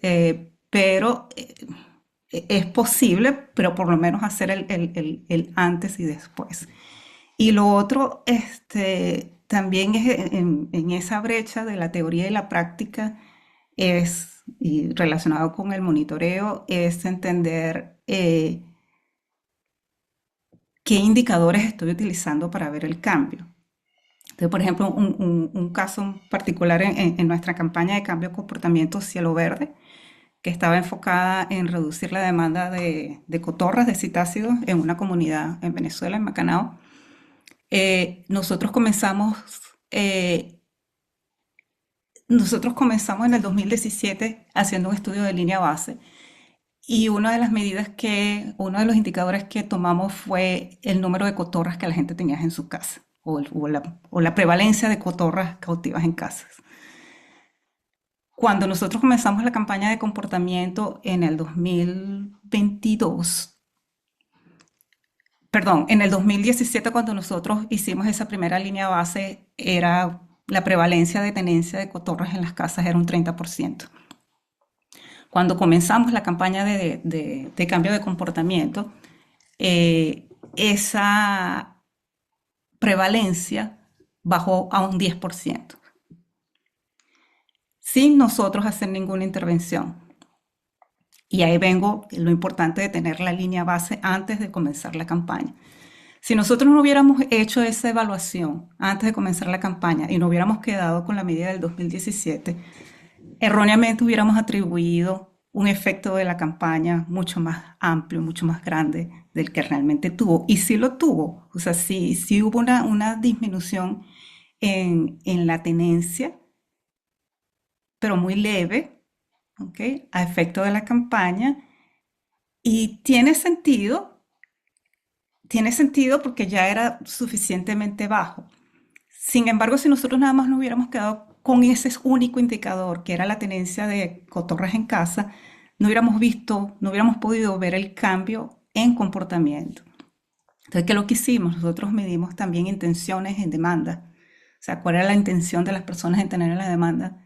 pero es posible, pero por lo menos hacer el antes y después. Y lo otro, también es en esa brecha de la teoría y la práctica, y relacionado con el monitoreo, es entender qué indicadores estoy utilizando para ver el cambio. Entonces, por ejemplo, un caso particular en nuestra campaña de cambio de comportamiento Cielo Verde, que estaba enfocada en reducir la demanda de cotorras, de citácidos, en una comunidad en Venezuela, en Macanao. Nosotros comenzamos en el 2017 haciendo un estudio de línea base. Y uno de los indicadores que tomamos fue el número de cotorras que la gente tenía en su casa, o la prevalencia de cotorras cautivas en casas. Cuando nosotros comenzamos la campaña de comportamiento en el 2022, perdón, en el 2017, cuando nosotros hicimos esa primera línea base, la prevalencia de tenencia de cotorras en las casas era un 30%. Cuando comenzamos la campaña de cambio de comportamiento, esa prevalencia bajó a un 10%, sin nosotros hacer ninguna intervención. Y ahí vengo lo importante de tener la línea base antes de comenzar la campaña. Si nosotros no hubiéramos hecho esa evaluación antes de comenzar la campaña y no hubiéramos quedado con la medida del 2017, erróneamente hubiéramos atribuido un efecto de la campaña mucho más amplio, mucho más grande del que realmente tuvo. Y sí lo tuvo. O sea, sí hubo una disminución en la tenencia, pero muy leve, ¿ok? A efecto de la campaña. Y tiene sentido porque ya era suficientemente bajo. Sin embargo, si nosotros nada más no hubiéramos quedado con ese único indicador, que era la tenencia de cotorras en casa, no hubiéramos podido ver el cambio en comportamiento. Entonces, ¿qué es lo que hicimos? Nosotros medimos también intenciones en demanda, O sea, cuál era la intención de las personas en tener la demanda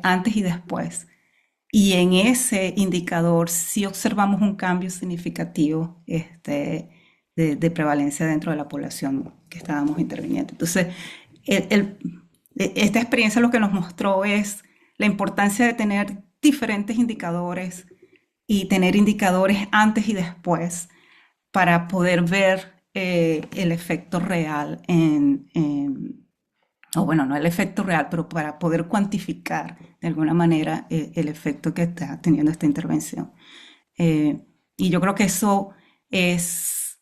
antes y después. Y en ese indicador sí observamos un cambio significativo de prevalencia dentro de la población que estábamos interviniendo. Entonces, el- el- esta experiencia lo que nos mostró es la importancia de tener diferentes indicadores y tener indicadores antes y después para poder ver el efecto real o bueno, no el efecto real, pero para poder cuantificar de alguna manera el efecto que está teniendo esta intervención. Y yo creo que eso es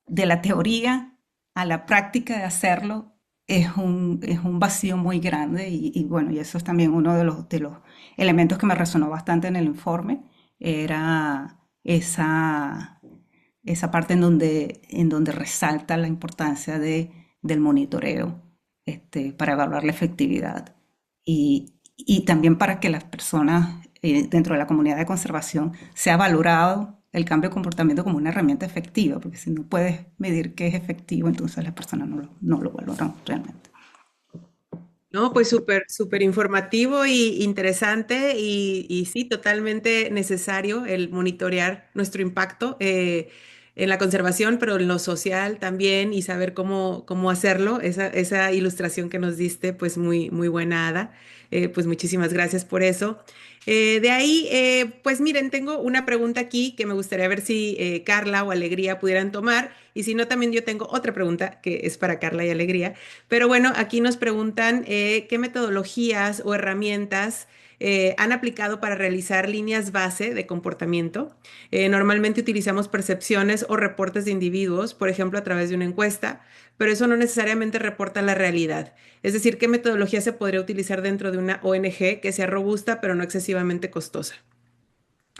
de la teoría a la práctica de hacerlo, es un vacío muy grande y bueno, y eso es también uno de los elementos que me resonó bastante en el informe, era esa parte en donde resalta la importancia del monitoreo para evaluar la efectividad y también para que las personas dentro de la comunidad de conservación sea valorado el cambio de comportamiento como una herramienta efectiva, porque si no puedes medir qué es efectivo, entonces las personas no lo valoran realmente. No, pues súper, súper informativo y interesante y sí, totalmente necesario el monitorear nuestro impacto en la conservación, pero en lo social también y saber cómo hacerlo. Esa ilustración que nos diste, pues muy, muy buena, Ada. Pues muchísimas gracias por eso. De ahí, pues miren, tengo una pregunta aquí que me gustaría ver si Carla o Alegría pudieran tomar y si no, también yo tengo otra pregunta que es para Carla y Alegría. Pero bueno, aquí nos preguntan qué metodologías o herramientas han aplicado para realizar líneas base de comportamiento. Normalmente utilizamos percepciones o reportes de individuos, por ejemplo, a través de una encuesta, pero eso no necesariamente reporta la realidad. Es decir, qué metodología se podría utilizar dentro de una ONG que sea robusta, pero no excesivamente costosa.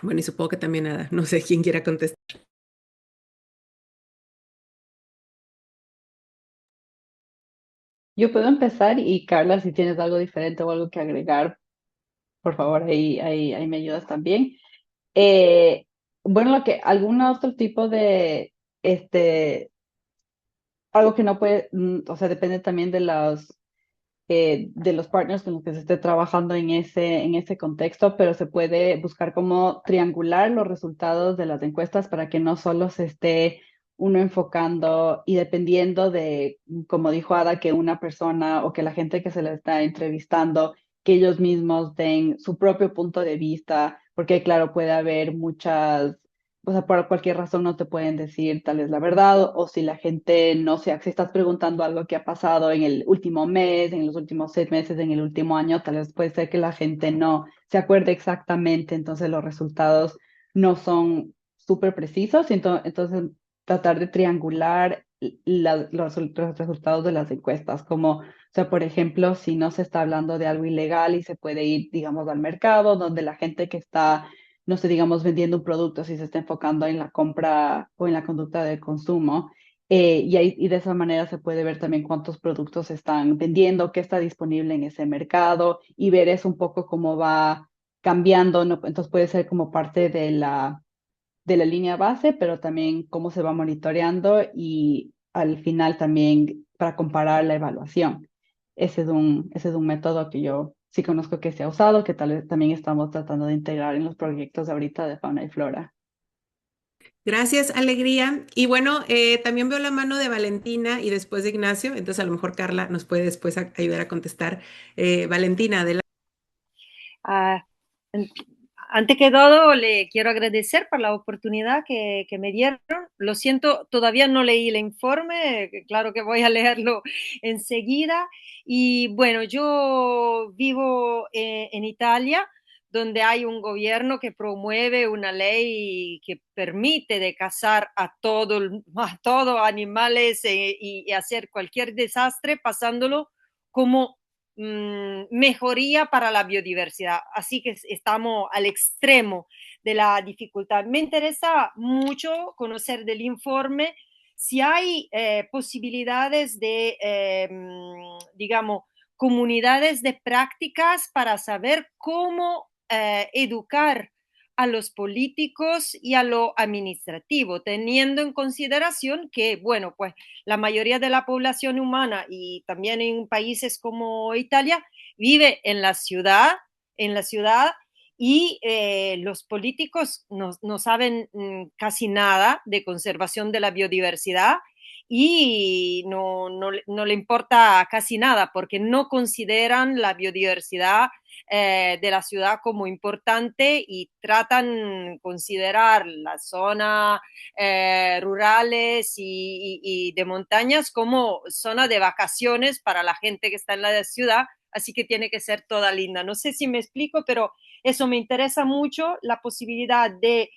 Bueno, y supongo que también nada, no sé quién quiera contestar. Yo puedo empezar y Carla, si tienes algo diferente o algo que agregar, por favor, ahí me ayudas también. Eh, bueno, algún otro tipo este, algo que no puede, o sea, depende también de los partners con los que se esté trabajando en ese contexto, pero se puede buscar cómo triangular los resultados de las encuestas para que no solo se esté uno enfocando y dependiendo de, como dijo Ada, que una persona o que la gente que se le está entrevistando, que ellos mismos den su propio punto de vista, porque claro, puede haber muchas, o sea, por cualquier razón no te pueden decir tal es la verdad, o si la gente no sé, si estás preguntando algo que ha pasado en el último mes, en los últimos 6 meses, en el último año, tal vez puede ser que la gente no se acuerde exactamente, entonces los resultados no son súper precisos, entonces tratar de triangular los resultados de las encuestas, como, o sea, por ejemplo, si no se está hablando de algo ilegal y se puede ir, digamos, al mercado, donde la gente que está no sé, digamos, vendiendo un producto, si se está enfocando en la compra o en la conducta de consumo. Y de esa manera se puede ver también cuántos productos se están vendiendo, qué está disponible en ese mercado y ver eso un poco cómo va cambiando, ¿no? Entonces puede ser como parte de la línea base, pero también cómo se va monitoreando y al final también para comparar la evaluación. Ese es un método que yo sí conozco que se ha usado, que tal vez también estamos tratando de integrar en los proyectos de ahorita de fauna y flora. Gracias, Alegría. Y bueno, también veo la mano de Valentina y después de Ignacio, entonces a lo mejor Carla nos puede después ayudar a contestar. Valentina, adelante. Ah, en- Ante que todo, le quiero agradecer por la oportunidad que me dieron. Lo siento, todavía no leí el informe, claro que voy a leerlo enseguida. Y bueno, yo vivo en Italia, donde hay un gobierno que promueve una ley que permite de cazar a todo animales y hacer cualquier desastre pasándolo como mejoría para la biodiversidad. Así que estamos al extremo de la dificultad. Me interesa mucho conocer del informe si hay posibilidades de, digamos, comunidades de prácticas para saber cómo educar a los políticos y a lo administrativo, teniendo en consideración que, bueno, pues la mayoría de la población humana y también en países como Italia vive en la ciudad y los políticos no saben casi nada de conservación de la biodiversidad y no le importa casi nada porque no consideran la biodiversidad de la ciudad como importante y tratan considerar las zonas rurales y de montañas como zona de vacaciones para la gente que está en la ciudad, así que tiene que ser toda linda. No sé si me explico, pero eso me interesa mucho, la posibilidad de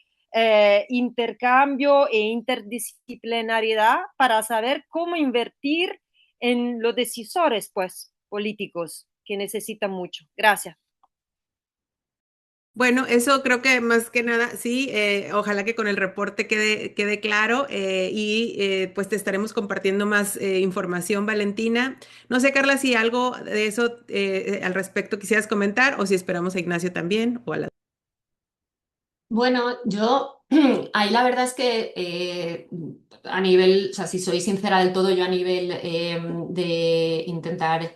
intercambio e interdisciplinariedad para saber cómo invertir en los decisores pues, políticos que necesitan mucho. Gracias. Bueno, eso creo que más que nada, sí, ojalá que con el reporte quede claro y pues te estaremos compartiendo más información, Valentina. No sé, Carla, si algo de eso al respecto quisieras comentar o si esperamos a Ignacio también o a la... Bueno, yo ahí la verdad es que a nivel, o sea, si soy sincera del todo, yo a nivel de intentar,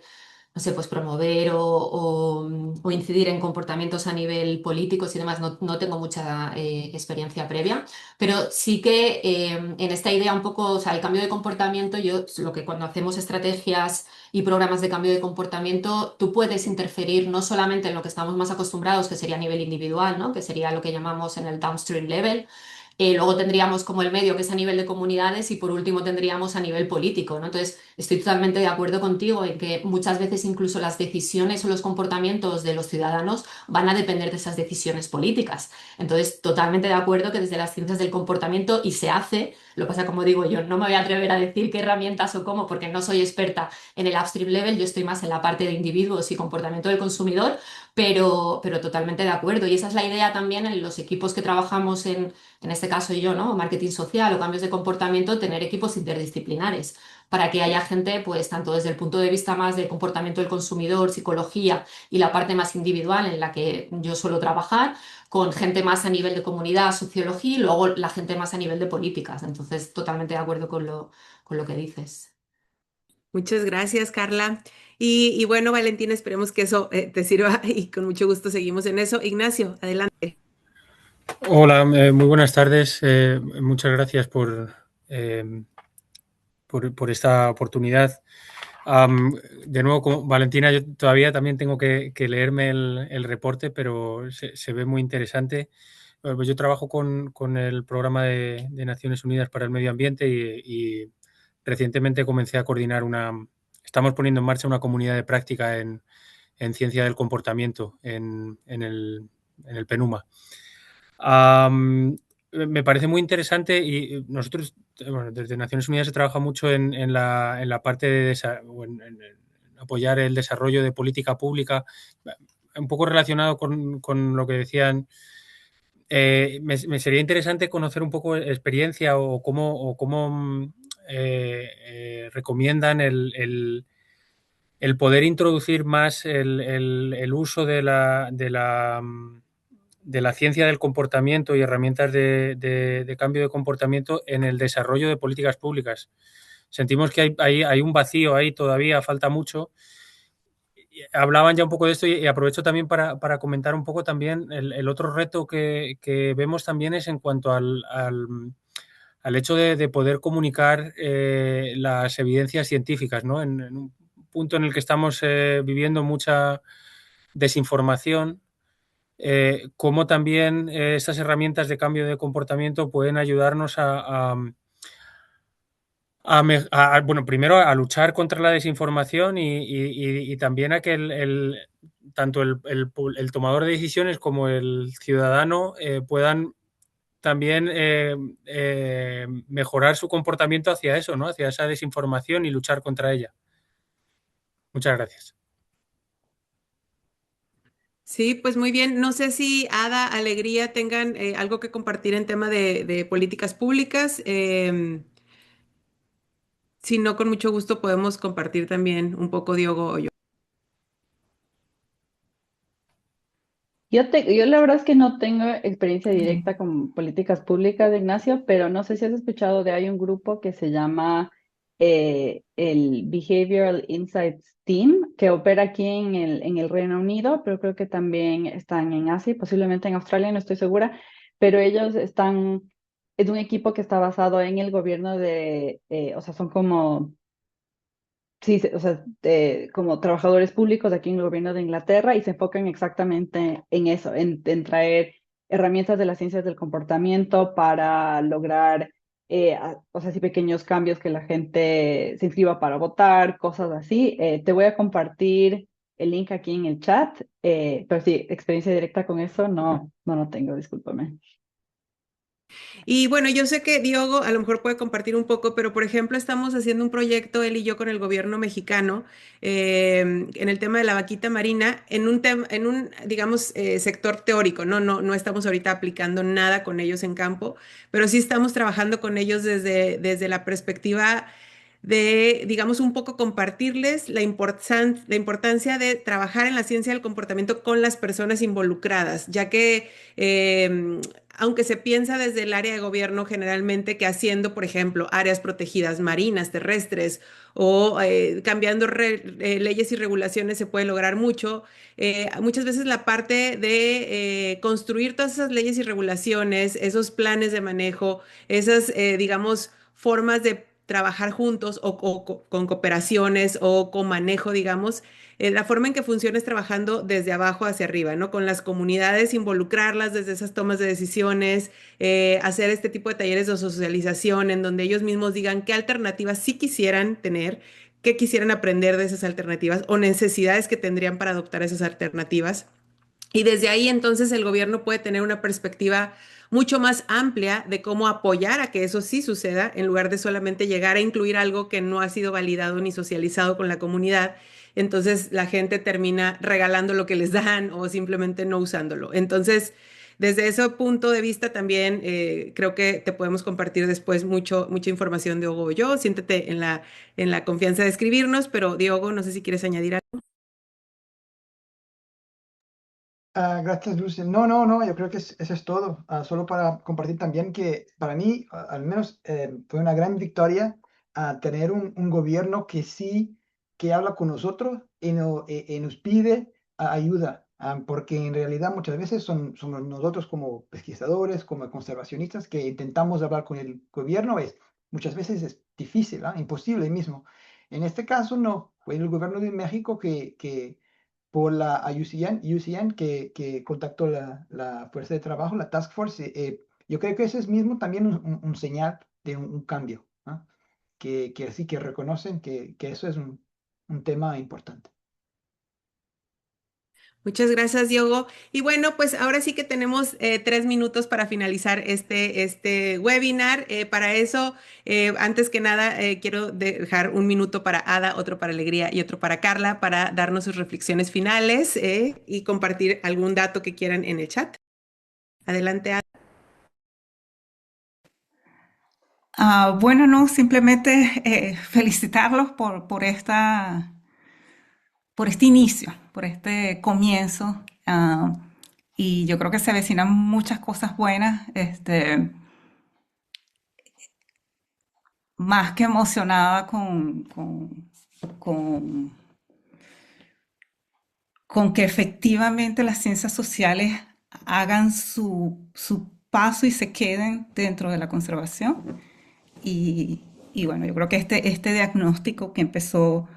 no sé, pues promover o incidir en comportamientos a nivel políticos y demás, no tengo mucha experiencia previa, pero sí que en esta idea un poco, o sea, el cambio de comportamiento, yo lo que cuando hacemos estrategias y programas de cambio de comportamiento, tú puedes interferir no solamente en lo que estamos más acostumbrados, que sería a nivel individual, ¿no? Que sería lo que llamamos en el downstream level. Luego tendríamos como el medio, que es a nivel de comunidades, y por último tendríamos a nivel político, ¿no? Entonces, estoy totalmente de acuerdo contigo en que muchas veces incluso las decisiones o los comportamientos de los ciudadanos van a depender de esas decisiones políticas. Entonces, totalmente de acuerdo que desde las ciencias del comportamiento y se hace, lo que pasa, como digo, yo no me voy a atrever a decir qué herramientas o cómo, porque no soy experta en el upstream level, yo estoy más en la parte de individuos y comportamiento del consumidor, pero totalmente de acuerdo. Y esa es la idea también en los equipos que trabajamos en este caso yo, ¿no? Marketing social o cambios de comportamiento, tener equipos interdisciplinares para que haya gente, pues tanto desde el punto de vista más del comportamiento del consumidor, psicología y la parte más individual en la que yo suelo trabajar, con gente más a nivel de comunidad, sociología y luego la gente más a nivel de políticas. Entonces, totalmente de acuerdo con lo que dices. Muchas gracias, Carla. Y bueno, Valentina, esperemos que eso te sirva y con mucho gusto seguimos en eso. Ignacio, adelante. Hola, muy buenas tardes. Muchas gracias por esta oportunidad. De nuevo, Valentina, yo todavía también tengo que leerme el reporte, pero se ve muy interesante. Pues yo trabajo con el programa de Naciones Unidas para el Medio Ambiente y recientemente comencé a coordinar estamos poniendo en marcha una comunidad de práctica en ciencia del comportamiento en el PENUMA. Me parece muy interesante y nosotros, bueno, desde Naciones Unidas se trabaja mucho en la parte de en apoyar el desarrollo de política pública, un poco relacionado con lo que decían. Me sería interesante conocer un poco experiencia o cómo recomiendan el poder introducir más el uso de la ciencia del comportamiento y herramientas de cambio de comportamiento en el desarrollo de políticas públicas. Sentimos que hay un vacío ahí todavía, falta mucho. Hablaban ya un poco de esto y aprovecho también para comentar un poco también el otro reto que vemos también es en cuanto al hecho de poder comunicar las evidencias científicas, ¿no? En un punto en el que estamos viviendo mucha desinformación, cómo también estas herramientas de cambio de comportamiento pueden ayudarnos bueno, primero a luchar contra la desinformación y también a que tanto el tomador de decisiones como el ciudadano puedan también mejorar su comportamiento hacia eso, ¿no? Hacia esa desinformación y luchar contra ella. Muchas gracias. Sí, pues muy bien. No sé si Ada, Alegría tengan algo que compartir en tema de políticas públicas. Si no, con mucho gusto podemos compartir también un poco Diogo o yo. Yo la verdad es que no tengo experiencia directa con políticas públicas, Ignacio, pero no sé si has escuchado hay un grupo que se llama el Behavioral Insights Team, que opera aquí en el Reino Unido, pero creo que también están en Asia, y posiblemente en Australia, no estoy segura, pero ellos es un equipo que está basado en el gobierno o sea, son como sí, o sea, como trabajadores públicos aquí en el gobierno de Inglaterra y se enfocan exactamente en eso, en traer herramientas de las ciencias del comportamiento para lograr, o sea, sí, pequeños cambios que la gente se inscriba para votar, cosas así. Te voy a compartir el link aquí en el chat, pero sí, experiencia directa con eso no tengo, discúlpame. Y bueno, yo sé que Diogo a lo mejor puede compartir un poco, pero por ejemplo, estamos haciendo un proyecto, él y yo, con el gobierno mexicano, en el tema de la vaquita marina, digamos, sector teórico, ¿no? No estamos ahorita aplicando nada con ellos en campo, pero sí estamos trabajando con ellos desde la perspectiva de, digamos, un poco compartirles la importancia de trabajar en la ciencia del comportamiento con las personas involucradas, ya que aunque se piensa desde el área de gobierno generalmente que haciendo, por ejemplo, áreas protegidas marinas, terrestres o cambiando leyes y regulaciones se puede lograr mucho, muchas veces la parte de construir todas esas leyes y regulaciones, esos planes de manejo, esas, digamos, formas de trabajar juntos con cooperaciones o con manejo, digamos, la forma en que funciona es trabajando desde abajo hacia arriba, ¿no? Con las comunidades, involucrarlas desde esas tomas de decisiones, hacer este tipo de talleres de socialización en donde ellos mismos digan qué alternativas sí quisieran tener, qué quisieran aprender de esas alternativas o necesidades que tendrían para adoptar esas alternativas. Y desde ahí entonces el gobierno puede tener una perspectiva mucho más amplia de cómo apoyar a que eso sí suceda, en lugar de solamente llegar a incluir algo que no ha sido validado ni socializado con la comunidad. Entonces la gente termina regalando lo que les dan o simplemente no usándolo. Entonces, desde ese punto de vista también creo que te podemos compartir después mucha información, Diogo o yo. Siéntete en la confianza de escribirnos, pero Diogo, no sé si quieres añadir algo. Gracias, Dulce. No, yo creo que eso es todo. Solo para compartir también que para mí, al menos, fue una gran victoria tener un gobierno que sí, que habla con nosotros y nos pide ayuda, porque en realidad muchas veces somos nosotros como pesquisadores, como conservacionistas, que intentamos hablar con el gobierno, muchas veces es difícil, imposible mismo. En este caso no, fue el gobierno de México que por la UCN que contactó la fuerza de trabajo, la Task Force. Yo creo que eso es mismo también un señal de un cambio, ¿no? Que sí que reconocen que eso es un tema importante. Muchas gracias, Diogo. Y bueno, pues ahora sí que tenemos 3 minutos para finalizar este webinar. Para eso, antes que nada, quiero dejar 1 minuto para Ada, otro para Alegría y otro para Carla para darnos sus reflexiones finales y compartir algún dato que quieran en el chat. Adelante, Ada. Bueno, no, simplemente felicitarlos por este inicio, por este comienzo. Y yo creo que se avecinan muchas cosas buenas. Más que emocionada con, con que efectivamente las ciencias sociales hagan su paso y se queden dentro de la conservación. Y bueno, yo creo que este diagnóstico que empezó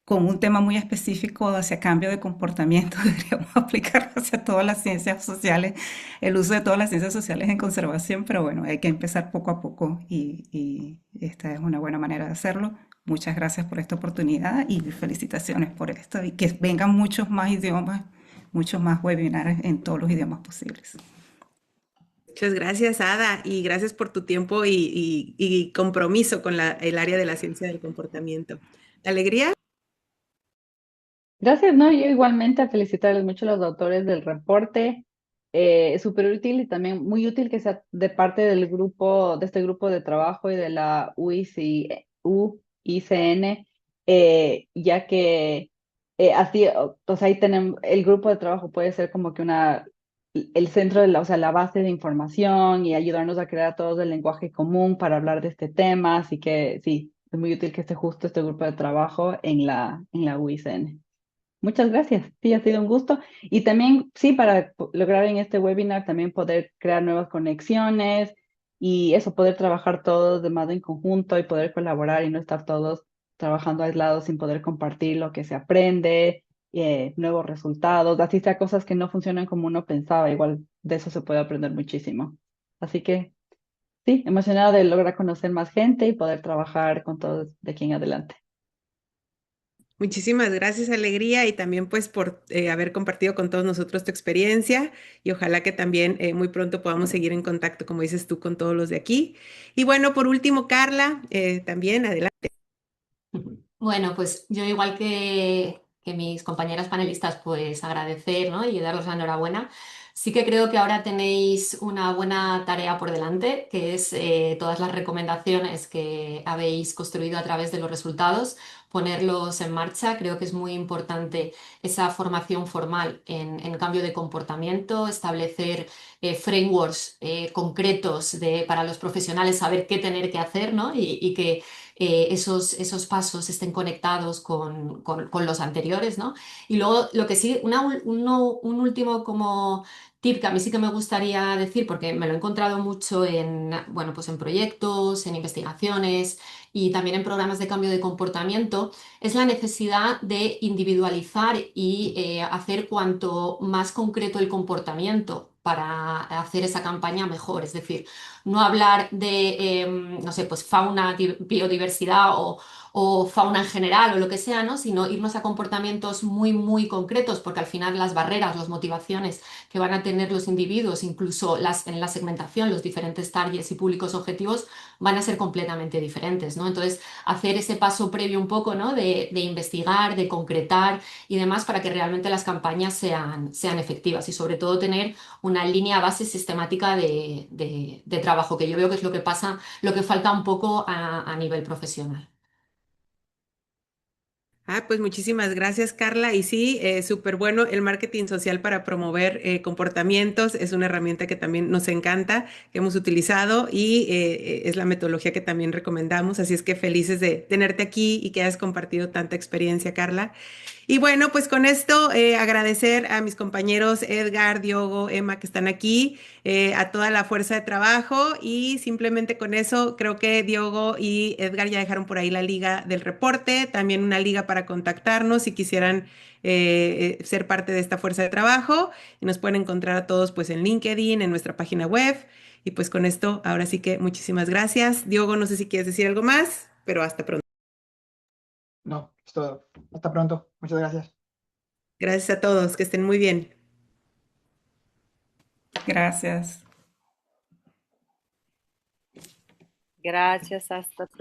con un tema muy específico hacia cambio de comportamiento, deberíamos aplicarlo hacia todas las ciencias sociales, el uso de todas las ciencias sociales en conservación, pero bueno, hay que empezar poco a poco y esta es una buena manera de hacerlo. Muchas gracias por esta oportunidad y felicitaciones por esto y que vengan muchos más idiomas, muchos más webinars en todos los idiomas posibles. Muchas gracias, Ada, y gracias por tu tiempo y compromiso con el área de la ciencia del comportamiento. Alegría. Gracias, ¿no? Yo igualmente a felicitarles mucho a los autores del reporte. Es súper útil y también muy útil que sea de parte del grupo, de este grupo de trabajo y de la UICN, ya que así, o sea, ahí tenemos, el grupo de trabajo puede ser como que una el centro o sea, la base de información y ayudarnos a crear todos el lenguaje común para hablar de este tema. Así que sí, es muy útil que esté justo este grupo de trabajo en la UICN. Muchas gracias. Sí, ha sido un gusto. Y también, sí, para lograr en este webinar también poder crear nuevas conexiones y eso, poder trabajar todos de más en conjunto y poder colaborar y no estar todos trabajando aislados sin poder compartir lo que se aprende, nuevos resultados, así sea cosas que no funcionan como uno pensaba, igual de eso se puede aprender muchísimo. Así que sí, emocionada de lograr conocer más gente y poder trabajar con todos de aquí en adelante. Muchísimas gracias, Alegría, y también pues por haber compartido con todos nosotros tu experiencia y ojalá que también muy pronto podamos seguir en contacto, como dices tú, con todos los de aquí. Y bueno, por último, Carla, también adelante. Bueno, pues yo igual que mis compañeras panelistas, pues agradecer, ¿no? Y daros la enhorabuena. Sí que creo que ahora tenéis una buena tarea por delante, que es todas las recomendaciones que habéis construido a través de los resultados, ponerlos en marcha. Creo que es muy importante esa formación formal en cambio de comportamiento, establecer frameworks concretos para los profesionales, saber qué tener que hacer, ¿no? Y que esos pasos estén conectados con los anteriores, ¿no? Y luego lo que sí, un último como tip que a mí sí que me gustaría decir, porque me lo he encontrado mucho bueno, pues en proyectos, en investigaciones y también en programas de cambio de comportamiento, es la necesidad de individualizar y hacer cuanto más concreto el comportamiento para hacer esa campaña mejor. Es decir, no hablar de, no sé, pues fauna, biodiversidad o fauna en general o lo que sea, ¿no? Sino irnos a comportamientos muy, muy concretos, porque al final las barreras, las motivaciones que van a tener los individuos, incluso en la segmentación, los diferentes targets y públicos objetivos, van a ser completamente diferentes, ¿no? Entonces, hacer ese paso previo un poco, ¿no? De investigar, de concretar y demás para que realmente las campañas sean efectivas y sobre todo tener una línea base sistemática de trabajo, que yo veo que es lo que pasa, lo que falta un poco a nivel profesional. Ah, pues muchísimas gracias, Carla. Y sí, súper bueno el marketing social para promover comportamientos. Es una herramienta que también nos encanta, que hemos utilizado y es la metodología que también recomendamos. Así es que felices de tenerte aquí y que hayas compartido tanta experiencia, Carla. Y bueno, pues con esto agradecer a mis compañeros Edgar, Diogo, Emma que están aquí, a toda la fuerza de trabajo y simplemente con eso creo que Diogo y Edgar ya dejaron por ahí la liga del reporte, también una liga para contactarnos si quisieran ser parte de esta fuerza de trabajo y nos pueden encontrar a todos pues en LinkedIn, en nuestra página web y pues con esto ahora sí que muchísimas gracias. Diogo, no sé si quieres decir algo más, pero hasta pronto. No, es todo. Hasta pronto. Muchas gracias. Gracias a todos, que estén muy bien. Gracias. Gracias, hasta pronto.